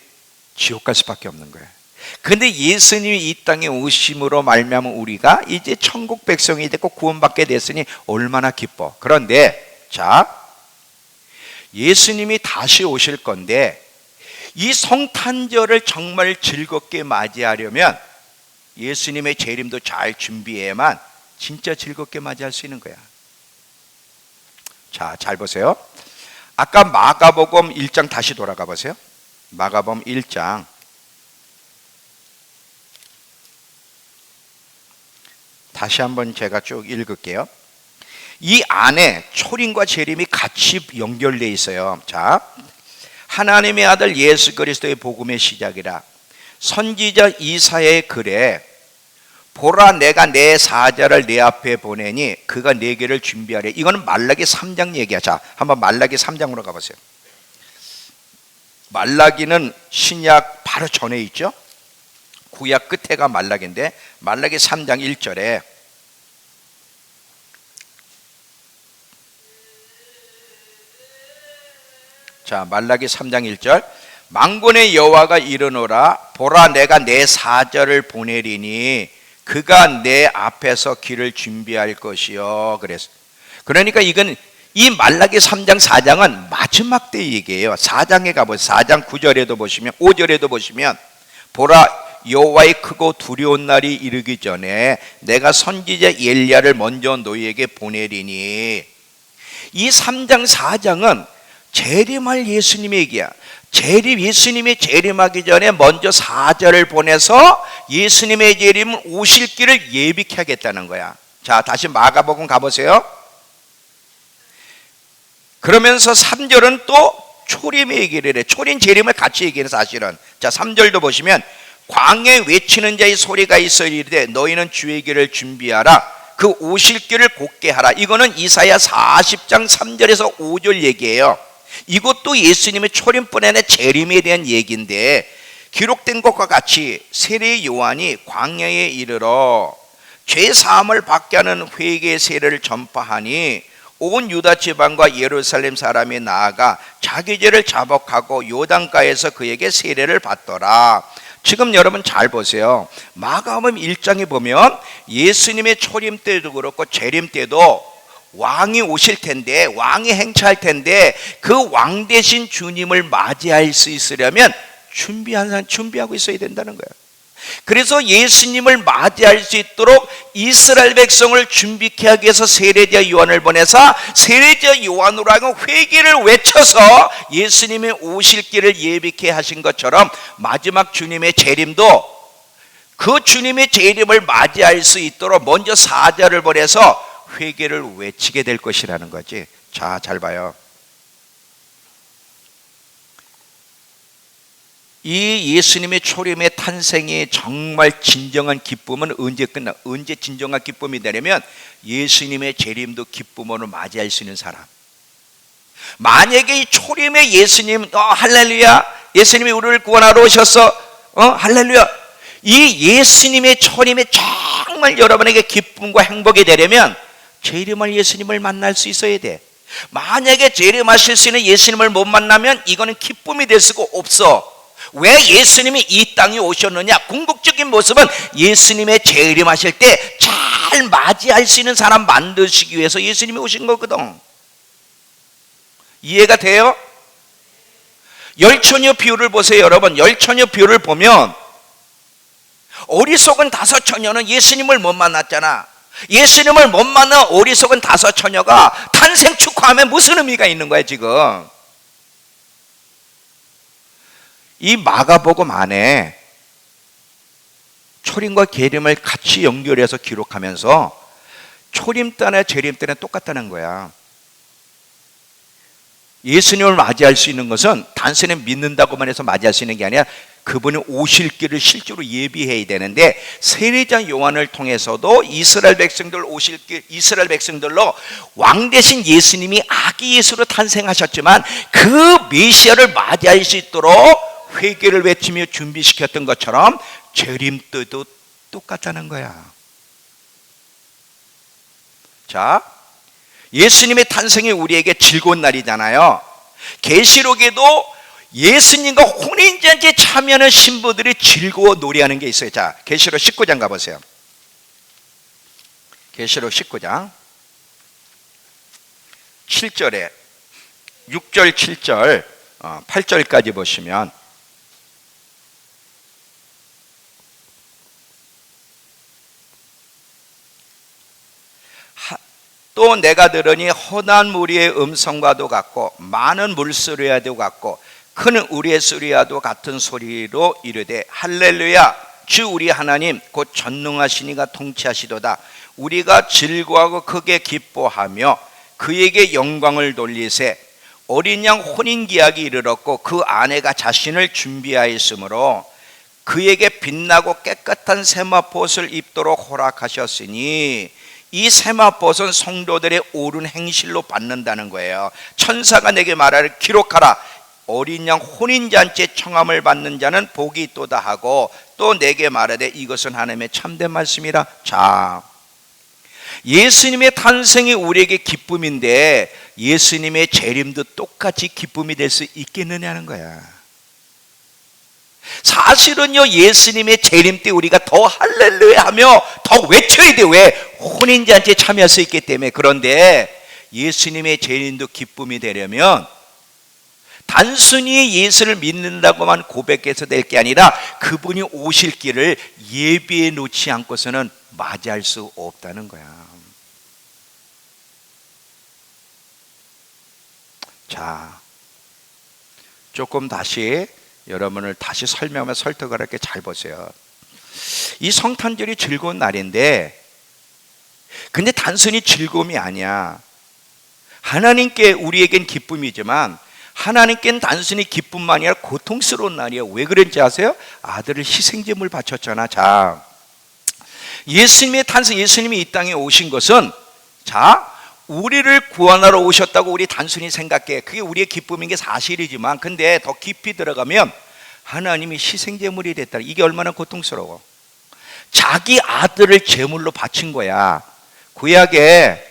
지옥 갈 수밖에 없는 거예요. 근데 예수님이 이 땅에 오심으로 말미암아 우리가 이제 천국 백성이 됐고 구원받게 됐으니 얼마나 기뻐. 그런데 자, 예수님이 다시 오실 건데 이 성탄절을 정말 즐겁게 맞이하려면 예수님의 재림도 잘 준비해야만 진짜 즐겁게 맞이할 수 있는 거야. 자, 잘 보세요. 아까 마가복음 1장 다시 돌아가 보세요. 마가복음 1장 다시 한번 제가 쭉 읽을게요. 이 안에 초림과 재림이 같이 연결되어 있어요. 자, 하나님의 아들 예수 그리스도의 복음의 시작이라. 선지자 이사야의 글에 보라 내가 내 사자를 내 앞에 보내니 그가 내 길을 준비하래. 이거는 말라기 3장 얘기야. 자, 한번 말라기 3장으로 가보세요. 말라기는 신약 바로 전에 있죠. 구약 끝에가 말라기인데 말라기 3장 1절에 자, 말라기 3장 1절 만군의 여호와가 이르노라 보라 내가 내 사자를 보내리니 그가 내 앞에서 길을 준비할 것이요. 그래서 그러니까 이건 이 말라기 3장 4장은 마지막 때 얘기예요. 4장에 가보세요. 4장 9절에도 보시면 5절에도 보시면 보라 여호와의 크고 두려운 날이 이르기 전에 내가 선지자 엘리야를 먼저 너희에게 보내리니 이 3장 4장은 재림할 예수님의 얘기야. 예수님이 재림하기 전에 먼저 사자를 보내서 예수님의 재림은 오실 길을 예비케 하겠다는 거야. 자, 다시 마가복음 가보세요. 그러면서 3절은 또 초림의 얘기를 해. 초림 재림을 같이 얘기해요, 사실은. 자, 3절도 보시면 광야에 외치는 자의 소리가 있으리되 너희는 주의 길을 준비하라. 그 오실 길을 곧게 하라. 이거는 이사야 40장 3절에서 5절 얘기예요. 이것도 예수님의 초림뿐 아니라 재림에 대한 얘기인데, 기록된 것과 같이 세례 요한이 광야에 이르러 죄 사함을 받게 하는 회개의 세례를 전파하니 온 유다 지방과 예루살렘 사람이 나아가 자기 죄를 자복하고 요단가에서 그에게 세례를 받더라. 지금 여러분 잘 보세요. 마가복음 1장에 보면 예수님의 초림 때도 그렇고 재림 때도 왕이 오실 텐데, 왕이 행차할 텐데, 그 왕 대신 주님을 맞이할 수 있으려면 준비하고 있어야 된다는 거예요. 그래서 예수님을 맞이할 수 있도록 이스라엘 백성을 준비케 하기 위해서 세례자 요한을 보내서 세례자 요한으로 하여금 회개를 외쳐서 예수님의 오실 길을 예비케 하신 것처럼 마지막 주님의 재림도 그 주님의 재림을 맞이할 수 있도록 먼저 사자를 보내서 회개를 외치게 될 것이라는 거지. 자, 잘 봐요. 이 예수님의 초림의 탄생이 정말 진정한 기쁨은 언제 진정한 기쁨이 되냐면 예수님의 재림도 기쁨으로 맞이할 수 있는 사람. 만약에 이 초림의 예수님, 할렐루야, 예수님이 우리를 구원하러 오셨어, 할렐루야, 이 예수님의 초림에 정말 여러분에게 기쁨과 행복이 되려면 재림할 예수님을 만날 수 있어야 돼. 만약에 재림하실 수 있는 예수님을 못 만나면 이거는 기쁨이 될 수가 없어. 왜 예수님이 이 땅에 오셨느냐? 궁극적인 모습은 예수님의 재림하실 때 잘 맞이할 수 있는 사람 만드시기 위해서 예수님이 오신 거거든. 이해가 돼요? 열처녀 비유를 보세요, 여러분. 열처녀 비유를 보면 어리석은 5처녀는 예수님을 못 만났잖아. 예수님을 못 만난 어리석은 5처녀가 탄생 축하하면 무슨 의미가 있는 거야 지금? 이 마가복음 안에 초림과 계림을 같이 연결해서 기록하면서 초림 때나 재림 때는 똑같다는 거야. 예수님을 맞이할 수 있는 것은 단순히 믿는다고만 해서 맞이할 수 있는 게 아니라 그분이 오실 길을 실제로 예비해야 되는데, 세례자 요한을 통해서도 이스라엘 백성들 오실 길, 이스라엘 백성들로 왕 대신 예수님이 아기 예수로 탄생하셨지만 그 메시아를 맞이할 수 있도록 회개를 외치며 준비시켰던 것처럼 재림 때도 똑같다는 거야. 자, 예수님의 탄생이 우리에게 즐거운 날이잖아요. 계시록에도 예수님과 혼인잔치에 참여하는 신부들이 즐거워 노래하는 게 있어요. 자, 계시록 19장 가보세요. 계시록 19장 7절에 6절, 7절, 8절까지 보시면 또 내가 들으니 허다한 무리의 음성과도 같고 많은 물소리와도 같고 큰 우리의 소리와도 같은 소리로 이르되 할렐루야, 주 우리 하나님 곧 전능하시니가 통치하시도다. 우리가 즐거워하고 크게 기뻐하며 그에게 영광을 돌리세. 어린 양 혼인기약이 이르렀고 그 아내가 자신을 준비하였으므로 그에게 빛나고 깨끗한 세마포옷을 입도록 허락하셨으니 이 세마포옷은 성도들의 옳은 행실로 받는다는 거예요. 천사가 내게 말하를 기록하라. 어린 양 혼인잔치에 청함을 받는 자는 복이 있도다 하고 또 내게 말하되 이것은 하나님의 참된 말씀이라. 자, 예수님의 탄생이 우리에게 기쁨인데 예수님의 재림도 똑같이 기쁨이 될 수 있겠느냐는 거야. 사실은요, 예수님의 재림 때 우리가 더 할렐루야 하며 더 외쳐야 돼. 왜? 혼인잔치에 참여할 수 있기 때문에. 그런데 예수님의 재림도 기쁨이 되려면 단순히 예수를 믿는다고만 고백해서 될 게 아니라 그분이 오실 길을 예비해 놓지 않고서는 맞이할 수 없다는 거야. 자, 조금 다시 여러분을 다시 설명하며 설득을 할게. 잘 보세요. 이 성탄절이 즐거운 날인데, 근데 단순히 즐거움이 아니야. 하나님께 우리에겐 기쁨이지만 하나님께는 단순히 기쁨만이 아니라 고통스러운 날이에요. 왜 그런지 아세요? 아들을 희생제물 바쳤잖아. 자, 예수님의 탄생, 예수님이 이 땅에 오신 것은, 자, 우리를 구원하러 오셨다고 우리 단순히 생각해. 그게 우리의 기쁨인 게 사실이지만, 근데 더 깊이 들어가면 하나님이 희생제물이 됐다. 이게 얼마나 고통스러워. 자기 아들을 제물로 바친 거야. 구약에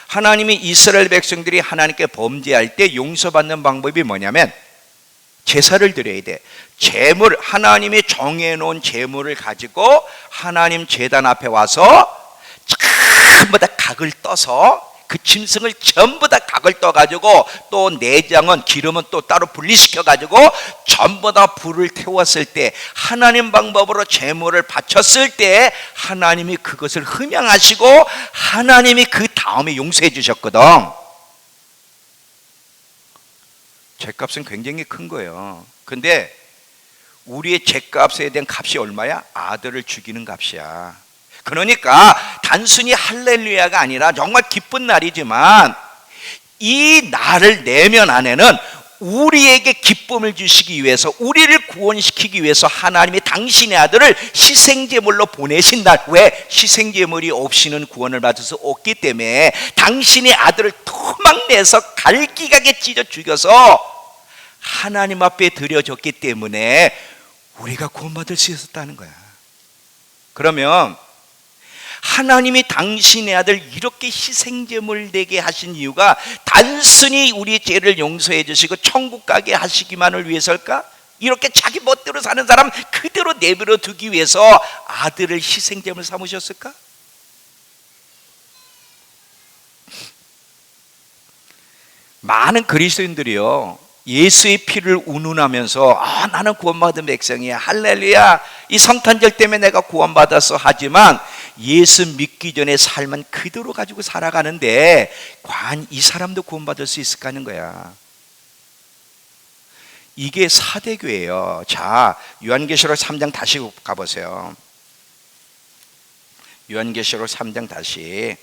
하나님이 이스라엘 백성들이 하나님께 범죄할 때 용서받는 방법이 뭐냐면 제사를 드려야 돼. 제물, 하나님이 정해놓은 제물을 가지고 하나님 제단 앞에 와서 전부 다 각을 떠서, 그 짐승을 전부 다 각을 떠가지고, 또 내장은, 기름은 또 따로 분리시켜가지고 전부 다 불을 태웠을 때, 하나님 방법으로 제물을 바쳤을 때 하나님이 그것을 흠양하시고 하나님이 그 다음에 용서해 주셨거든. 죄값은 굉장히 큰 거예요. 근데 우리의 죄값에 대한 값이 얼마야? 아들을 죽이는 값이야. 그러니까 단순히 할렐루야가 아니라 정말 기쁜 날이지만, 이 날을 내면 안에는 우리에게 기쁨을 주시기 위해서, 우리를 구원시키기 위해서 하나님이 당신의 아들을 희생제물로 보내신 날. 왜? 희생제물이 없이는 구원을 받을 수 없기 때문에 당신의 아들을 토막내서 갈기가게 찢어 죽여서 하나님 앞에 드려졌기 때문에 우리가 구원받을 수 있었다는 거야. 그러면 하나님이 당신의 아들 이렇게 희생제물 되게 하신 이유가 단순히 우리의 죄를 용서해 주시고 천국 가게 하시기만을 위해서일까? 이렇게 자기 멋대로 사는 사람 그대로 내버려 두기 위해서 아들을 희생제물 삼으셨을까? 많은 그리스도인들이요, 예수의 피를 운운하면서 나는 구원받은 백성이야, 할렐루야, 이 성탄절 때문에 내가 구원받았어 하지만 예수 믿기 전에 삶은 그대로 가지고 살아가는데 과연 이 사람도 구원받을 수 있을까 하는 거야. 이게 사대교예요. 자, 요한계시록 3장 다시 가보세요. 요한계시록 3장 다시.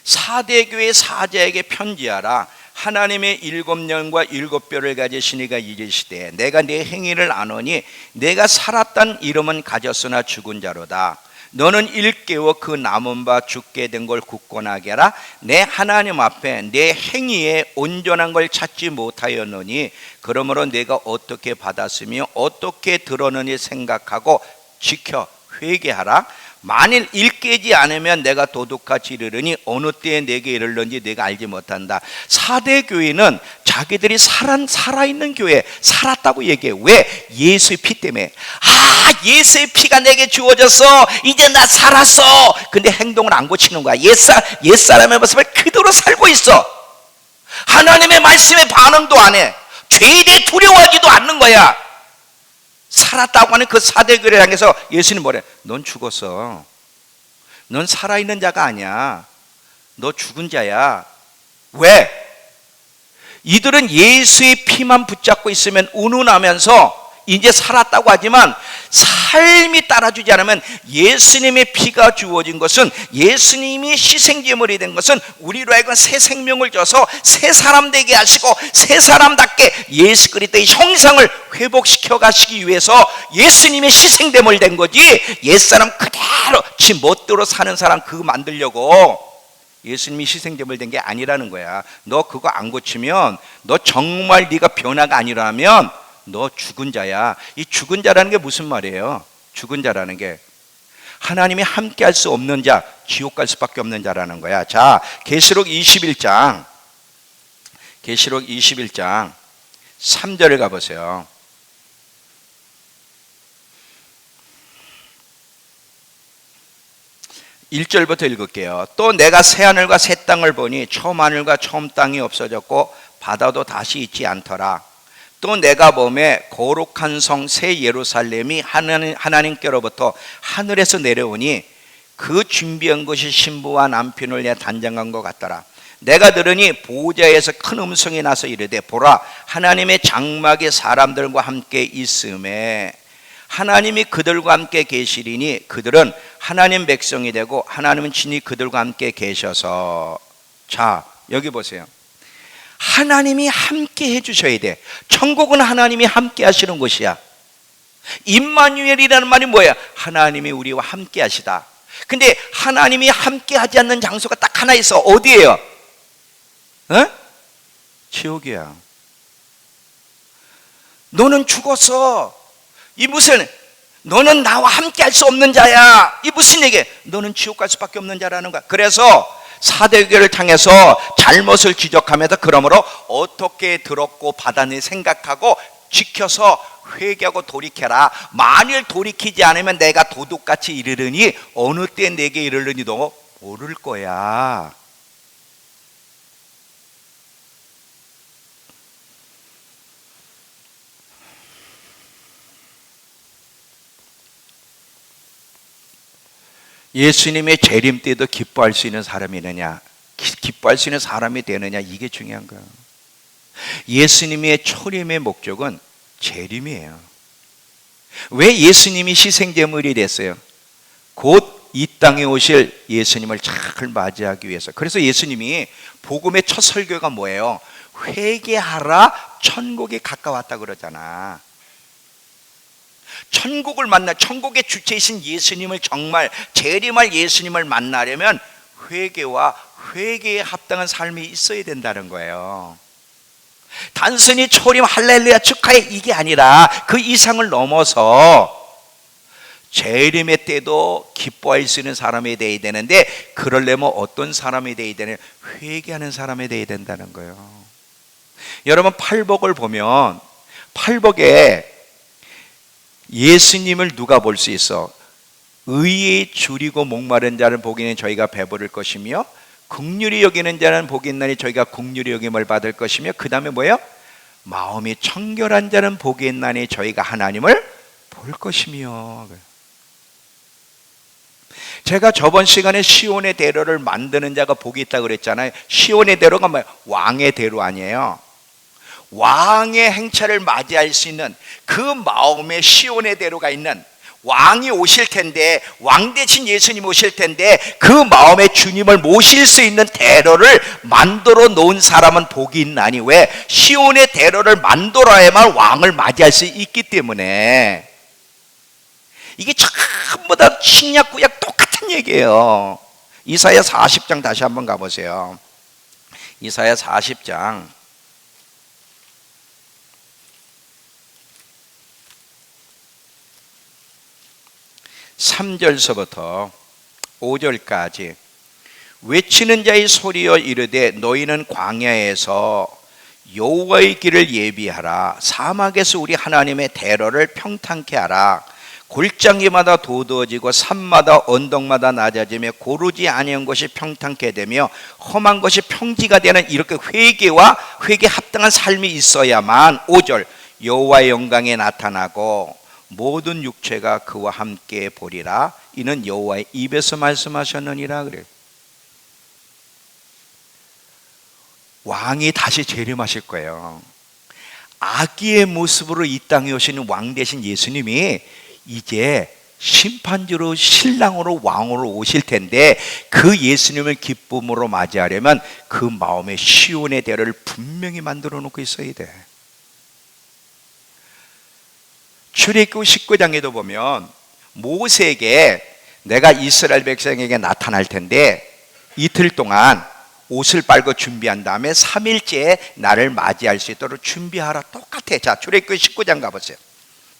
사대교회 사자에게 편지하라. 하나님의 7년과 7뼈를 가지신 이가 이르시되, 내가 네 행위를 아노니 내가 살았단 이름은 가졌으나 죽은 자로다. 너는 일깨워 그 남은 바 죽게 된 걸 굳건하게 하라. 내 하나님 앞에 내 행위에 온전한 걸 찾지 못하였노니 그러므로 내가 어떻게 받았으며 어떻게 들었느니 생각하고 지켜 회개하라. 만일 일깨지 않으면 내가 도둑같이 이르르니 어느 때에 내게 이르는지 내가 알지 못한다. 사대교회는 자기들이 살아있는 교회, 살았다고 얘기해. 왜? 예수의 피 때문에. 예수의 피가 내게 주어졌어, 이제 나 살았어. 근데 행동을 안 고치는 거야. 옛사람의 모습을 그대로 살고 있어. 하나님의 말씀에 반응도 안 해. 죄에 대해 두려워하지도 않는 거야. 살았다고 하는 그 사대교회를 향해서 예수님 뭐래? 넌 죽었어. 넌 살아있는 자가 아니야. 너 죽은 자야. 왜? 이들은 예수의 피만 붙잡고 있으면 운운하면서 이제 살았다고 하지만 삶이 따라주지 않으면, 예수님의 피가 주어진 것은, 예수님이 희생제물이 된 것은 우리로 하여금 새 생명을 줘서 새 사람 되게 하시고 새 사람답게 예수 그리스도의 형상을 회복시켜 가시기 위해서 예수님의 희생제물 된 거지, 옛사람 그대로 지 멋대로 사는 사람 그거 만들려고 예수님이 희생제물 된 게 아니라는 거야. 너 그거 안 고치면, 너 정말 네가 변화가 아니라면 너 죽은 자야. 이 죽은 자라는 게 무슨 말이에요? 죽은 자라는 게 하나님이 함께 할 수 없는 자, 지옥 갈 수밖에 없는 자라는 거야. 자, 계시록 21장 3절을 가보세요. (1절부터) 읽을게요. 또 내가 새하늘과 새 땅을 보니 처음 하늘과 처음 땅이 없어졌고 바다도 다시 있지 않더라. 또 내가 보매 거룩한 성 새 예루살렘이 하나님께로부터 하늘에서 내려오니 그 준비한 것이 신부와 남편을 위해 단장한 것 같더라. 내가 들으니 보좌에서 큰 음성이 나서 이르되 보라 하나님의 장막이 사람들과 함께 있음에 하나님이 그들과 함께 계시리니 그들은 하나님 백성이 되고 하나님은 친히 그들과 함께 계셔서. 자, 여기 보세요. 하나님이 함께 해주셔야 돼. 천국은 하나님이 함께 하시는 곳이야. 임마누엘이라는 말이 뭐야? 하나님이 우리와 함께 하시다. 근데 하나님이 함께 하지 않는 장소가 딱 하나 있어. 어디예요? 지옥이야. 너는 죽었어. 이 무슨, 너는 나와 함께 할 수 없는 자야. 이 무슨 얘기야? 너는 지옥 갈 수밖에 없는 자라는 거야. 그래서 사대교회를 향해서 잘못을 지적하면서 그러므로 어떻게 들었고 받았니 생각하고 지켜서 회개하고 돌이켜라. 만일 돌이키지 않으면 내가 도둑같이 이르르니 어느 때 내게 이르르니도 모를 거야. 예수님의 재림 때도 기뻐할 수 있는 사람이느냐, 기뻐할 수 있는 사람이 되느냐, 이게 중요한 거예요. 예수님의 초림의 목적은 재림이에요. 왜 예수님이 희생제물이 됐어요? 곧 이 땅에 오실 예수님을 잘 맞이하기 위해서. 그래서 예수님이 복음의 첫 설교가 뭐예요? 회개하라, 천국이 가까웠다 그러잖아. 천국을 만나, 천국의 주체이신 예수님을 정말 재림할 예수님을 만나려면 회개와 회개에 합당한 삶이 있어야 된다는 거예요. 단순히 초림 할렐루야 축하해 이게 아니라 그 이상을 넘어서 재림의 때도 기뻐할 수 있는 사람이 되어야 되는데, 그러려면 어떤 사람이 되어야 되냐? 회개하는 사람이 되어야 된다는 거예요. 여러분, 팔복을 보면 팔복에 예수님을 누가 볼 수 있어? 의에 줄이고 목마른 자는 복이 있나니 저희가 배부를 것이며 긍휼히 여기는 자는 복이 있나니 저희가 긍휼히 여김을 받을 것이며, 그 다음에 뭐예요? 마음이 청결한 자는 복이 있나니 저희가 하나님을 볼 것이며. 제가 저번 시간에 시온의 대로를 만드는 자가 복이 있다고 그랬잖아요. 시온의 대로가 뭐예요? 왕의 대로 아니에요. 왕의 행차를 맞이할 수 있는 그 마음에 시온의 대로가 있는, 왕이 오실 텐데, 왕 대신 예수님 오실 텐데 그 마음에 주님을 모실 수 있는 대로를 만들어 놓은 사람은 복이 있나니. 왜? 시온의 대로를 만들어야만 왕을 맞이할 수 있기 때문에. 이게 전부 다 신약 구약 똑같은 얘기예요. 이사야 40장 다시 한번 가보세요. 이사야 40장 3절서부터 5절까지. 외치는 자의 소리여 이르되 너희는 광야에서 여호와의 길을 예비하라. 사막에서 우리 하나님의 대로를 평탄케 하라. 골짜기마다 도두어지고 산마다 언덕마다 낮아지며 고르지 아니한 것이 평탄케 되며 험한 것이 평지가 되는, 이렇게 회개와 회개에 합당한 삶이 있어야만 5절 여호와의 영광에 나타나고 모든 육체가 그와 함께 보리라. 이는 여호와의 입에서 말씀하셨느니라. 그래요. 왕이 다시 재림하실 거예요. 아기의 모습으로 이 땅에 오시는 왕 대신 예수님이 이제 심판주로 신랑으로 왕으로 오실 텐데, 그 예수님을 기쁨으로 맞이하려면 그 마음에 시온의 대로를 분명히 만들어 놓고 있어야 돼. 출애굽 19장에도 보면 모세에게 내가 이스라엘 백성에게 나타날 텐데 이틀 동안 옷을 빨고 준비한 다음에 3일째에 나를 맞이할 수 있도록 준비하라. 똑같아. 자, 출애굽 19장 가보세요.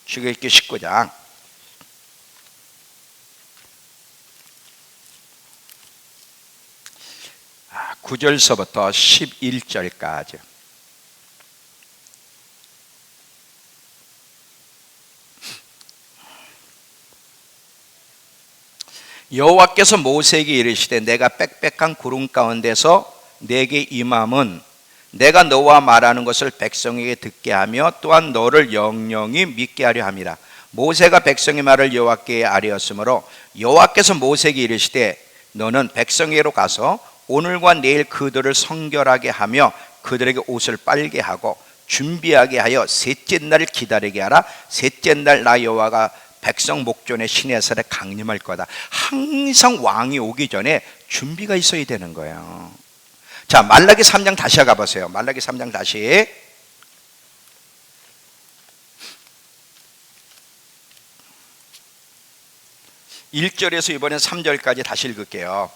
출애굽 19장 9절서부터 11절까지. 여호와께서 모세에게 이르시되 내가 빽빽한 구름 가운데서 내게 임함은 내가 너와 말하는 것을 백성에게 듣게 하며 또한 너를 영영히 믿게 하려 함이라. 모세가 백성의 말을 여호와께 아뢰었으므로 여호와께서 모세에게 이르시되 너는 백성에게로 가서 오늘과 내일 그들을 성결하게 하며 그들에게 옷을 빨게 하고 준비하게 하여 셋째 날을 기다리게 하라. 셋째 날 나 여호와가 백성 목전에 시내산에 강림할 거다. 항상 왕이 오기 전에 준비가 있어야 되는 거예요. 자, 말라기 3장 다시 가보세요. 말라기 3장 다시. 1절에서 이번엔 3절까지 다시 읽을게요.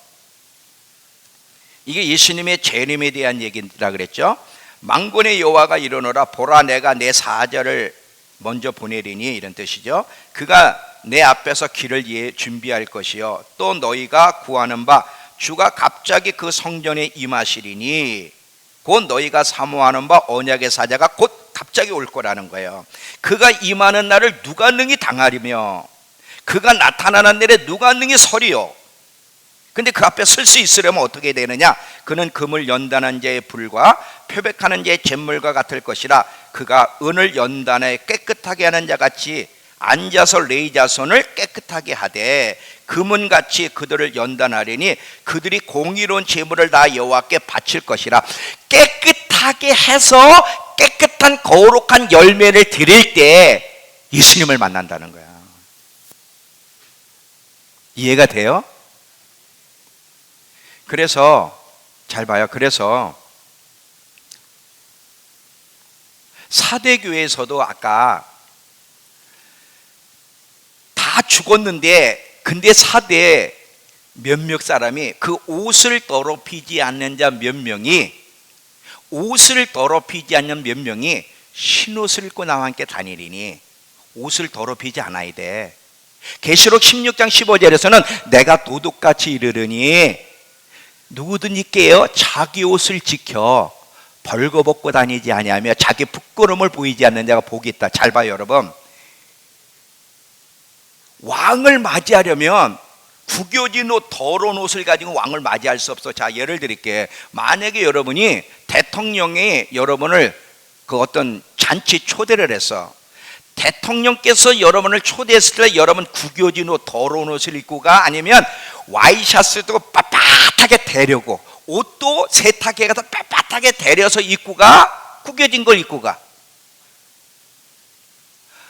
이게 예수님의 재림에 대한 얘기라 그랬죠. 만군의 여호와가 이르노라 보라 내가 내 사자를 먼저 보내리니 이런 뜻이죠. 그가 내 앞에서 길을 준비할 것이요 또 너희가 구하는 바 주가 갑자기 그 성전에 임하시리니 곧 너희가 사모하는 바 언약의 사자가 곧 갑자기 올 거라는 거예요. 그가 임하는 날을 누가 능히 당하리며 그가 나타나는 날에 누가 능히 서리요. 근데 그 앞에 설 수 있으려면 어떻게 되느냐? 그는 금을 연단한 자의 불과 표백하는 자의 잿물과 같을 것이라. 그가 은을 연단해 깨끗하게 하는 자같이 앉아서 레위 자손을 깨끗하게 하되 금은같이 그들을 연단하리니 그들이 공의로운 제물을 다 여호와께 바칠 것이라. 깨끗하게 해서 깨끗한 거룩한 열매를 드릴 때 예수님을 만난다는 거야. 이해가 돼요? 그래서 잘 봐요. 그래서 사대교회에서도 아까 다 죽었는데 근데 사대 몇몇 사람이 그 옷을 더럽히지 않는 자 몇 명이 옷을 더럽히지 않는 몇 명이 흰옷을 입고 나와 함께 다니리니 옷을 더럽히지 않아야 돼. 계시록 16장 15절에서는 내가 도둑같이 이르르니 누구든지 깨어 자기 옷을 지켜 벌거벗고 다니지 아니하며 자기 부끄러움을 보이지 않는 자가 복이 있다. 잘 봐요 여러분. 왕을 맞이하려면 구겨진 옷 더러운 옷을 가지고 왕을 맞이할 수 없어. 자 예를 드릴게. 만약에 여러분이 대통령이 여러분을 그 어떤 잔치 초대를 했어. 대통령께서 여러분을 초대했을 때 여러분 구겨진 옷 더러운 옷을 입고 가? 아니면 와이셔츠도 빳빳하게 데려고 옷도 세탁해 가서 빳빳하게 데려서 입고 가? 구겨진 걸 입고 가?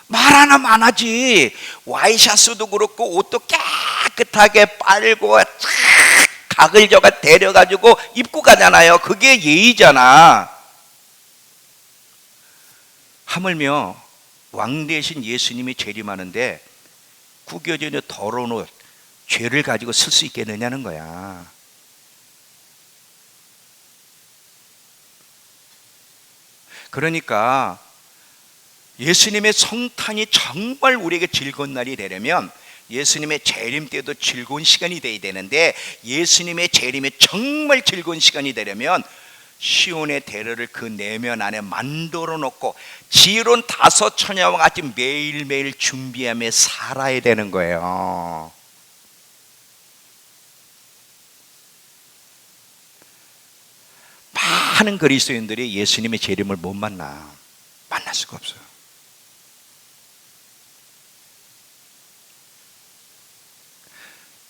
말 하나만 안 하지. 와이셔츠도 그렇고 옷도 깨끗하게 빨고 각을 저가 데려가지고 입고 가잖아요. 그게 예의잖아. 하물며 왕 대신 예수님이 재림하는데 구겨진 더러운 옷 죄를 가지고 쓸 수 있겠느냐는 거야. 그러니까 예수님의 성탄이 정말 우리에게 즐거운 날이 되려면 예수님의 재림 때도 즐거운 시간이 돼야 되는데 예수님의 재림이 정말 즐거운 시간이 되려면 시온의 대로를 그 내면 안에 만들어 놓고 지혜로운 다섯 처녀와 같이 매일매일 준비하며 살아야 되는 거예요. 많은 그리스도인들이 예수님의 재림을 못 만날 수가 없어요.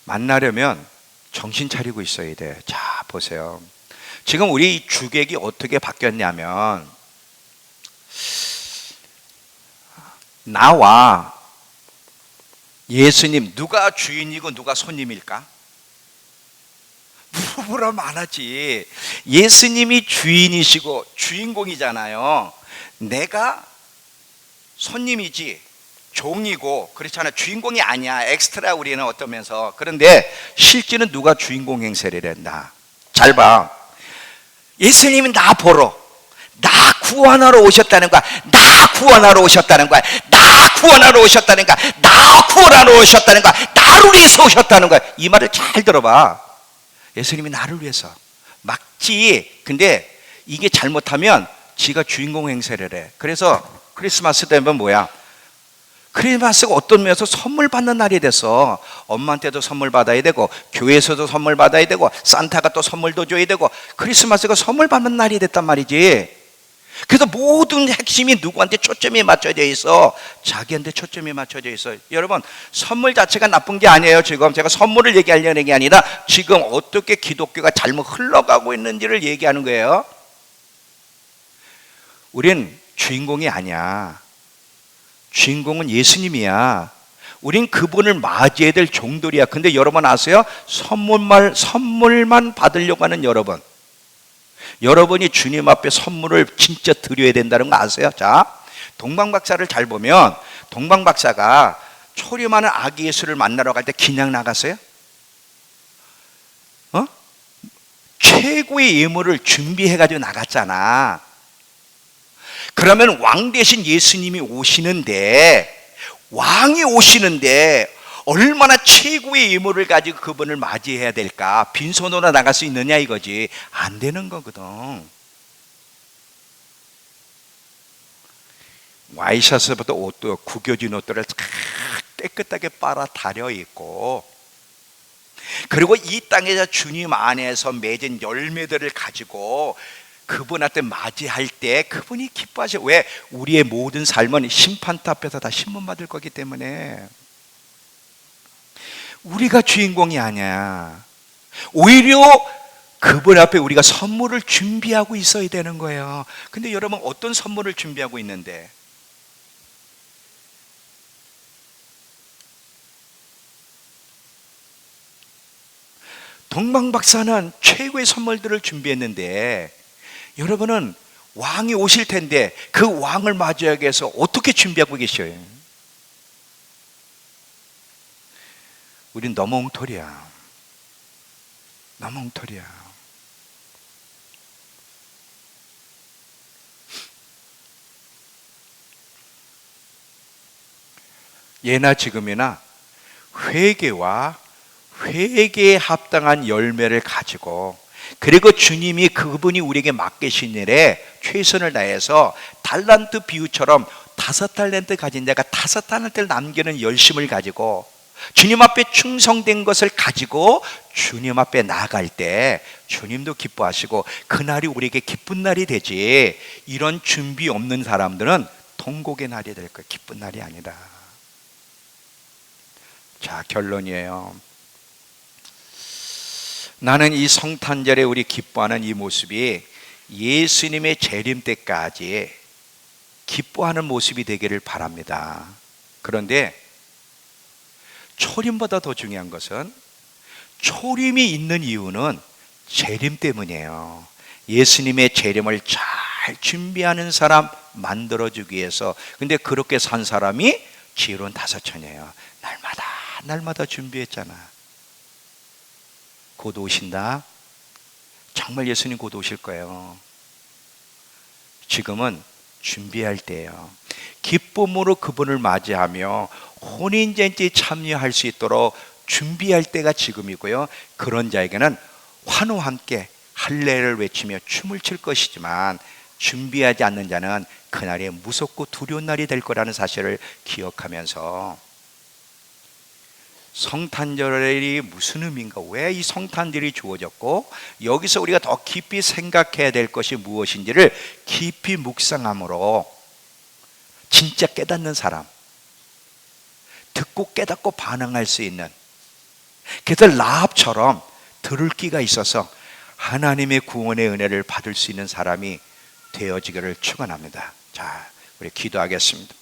만나려면 정신 차리고 있어야 돼. 자 보세요. 지금 우리 주객이 어떻게 바뀌었냐면 나와 예수님 누가 주인이고 누가 손님일까? 물어보라면 안 하지. 예수님이 주인이시고 주인공이잖아요. 내가 손님이지 종이고 그렇잖아. 주인공이 아니야. 엑스트라 우리는 어떠면서. 그런데 실제는 누가 주인공 행세를 한다. 잘 봐. 예수님이 나 보러 나 구원하러 오셨다는 거야. 나 구원하러 오셨다는 거야. 나 구원하러 오셨다는 거야. 나 구원하러 오셨다는 거야. 나를 위해서 오셨다는 거야. 이 말을 잘 들어봐. 예수님이 나를 위해서 맞지. 근데 이게 잘못하면 지가 주인공 행세를 해. 그래서 크리스마스 되면 뭐야? 크리스마스가 어떤 면에서 선물 받는 날이 됐어. 엄마한테도 선물 받아야 되고 교회에서도 선물 받아야 되고 산타가 또 선물도 줘야 되고 크리스마스가 선물 받는 날이 됐단 말이지. 그래서 모든 핵심이 누구한테 초점이 맞춰져 있어? 자기한테 초점이 맞춰져 있어요. 여러분, 선물 자체가 나쁜 게 아니에요. 지금 제가 선물을 얘기하려는 게 아니라 지금 어떻게 기독교가 잘못 흘러가고 있는지를 얘기하는 거예요. 우린 주인공이 아니야. 주인공은 예수님이야. 우린 그분을 맞이해야 될 종들이야. 근데 여러분 아세요? 선물만 받으려고 하는 여러분, 여러분이 주님 앞에 선물을 진짜 드려야 된다는 거 아세요? 자, 동방박사를 잘 보면 동방박사가 초림하는 아기 예수를 만나러 갈 때 그냥 나갔어요? 최고의 예물을 준비해가지고 나갔잖아. 그러면 왕 대신 예수님이 오시는데, 왕이 오시는데 얼마나 최고의 예물을 가지고 그분을 맞이해야 될까? 빈손으로 나갈 수 있느냐 이거지. 안 되는 거거든. 와이셔츠부터 옷도 구겨진 옷들을 깨끗하게 빨아 다려 입고, 그리고 이 땅에서 주님 안에서 맺은 열매들을 가지고 그분한테 맞이할 때 그분이 기뻐하셔. 왜? 우리의 모든 삶은 심판대 앞에서 다 신문받을 거기 때문에. 우리가 주인공이 아니야. 오히려 그분 앞에 우리가 선물을 준비하고 있어야 되는 거예요. 근데 여러분, 어떤 선물을 준비하고 있는데? 동방박사는 최고의 선물들을 준비했는데, 여러분은 왕이 오실 텐데 그 왕을 맞이하기 위해서 어떻게 준비하고 계셔요? 우린 너무 엉터리야. 너무 엉터리야. 예나 지금이나 회개와 회개에 합당한 열매를 가지고, 그리고 주님이 그분이 우리에게 맡기신 일에 최선을 다해서 달란트 비유처럼 5달란트 가진 자가 5달란트를 남기는 열심을 가지고 주님 앞에 충성된 것을 가지고 주님 앞에 나아갈 때 주님도 기뻐하시고 그날이 우리에게 기쁜 날이 되지, 이런 준비 없는 사람들은 통곡의 날이 될 거예요. 기쁜 날이 아니라. 자, 결론이에요. 나는 이 성탄절에 우리 기뻐하는 이 모습이 예수님의 재림 때까지 기뻐하는 모습이 되기를 바랍니다. 그런데 초림보다 더 중요한 것은, 초림이 있는 이유는 재림 때문이에요. 예수님의 재림을 잘 준비하는 사람 만들어주기 위해서. 근데 그렇게 산 사람이 지혜로운 5천이에요. 날마다 준비했잖아. 곧 오신다. 정말 예수님 곧 오실 거예요. 지금은 준비할 때예요. 기쁨으로 그분을 맞이하며 혼인잔치에 참여할 수 있도록 준비할 때가 지금이고요. 그런 자에게는 환호와 함께 할례를 외치며 춤을 출 것이지만, 준비하지 않는 자는 그날이 무섭고 두려운 날이 될 거라는 사실을 기억하면서, 성탄절이 무슨 의미인가? 왜 이 성탄절이 주어졌고, 여기서 우리가 더 깊이 생각해야 될 것이 무엇인지를 깊이 묵상함으로 진짜 깨닫는 사람, 듣고 깨닫고 반응할 수 있는, 그래서 라합처럼 들을 귀가 있어서 하나님의 구원의 은혜를 받을 수 있는 사람이 되어지기를 축원합니다. 자, 우리 기도하겠습니다.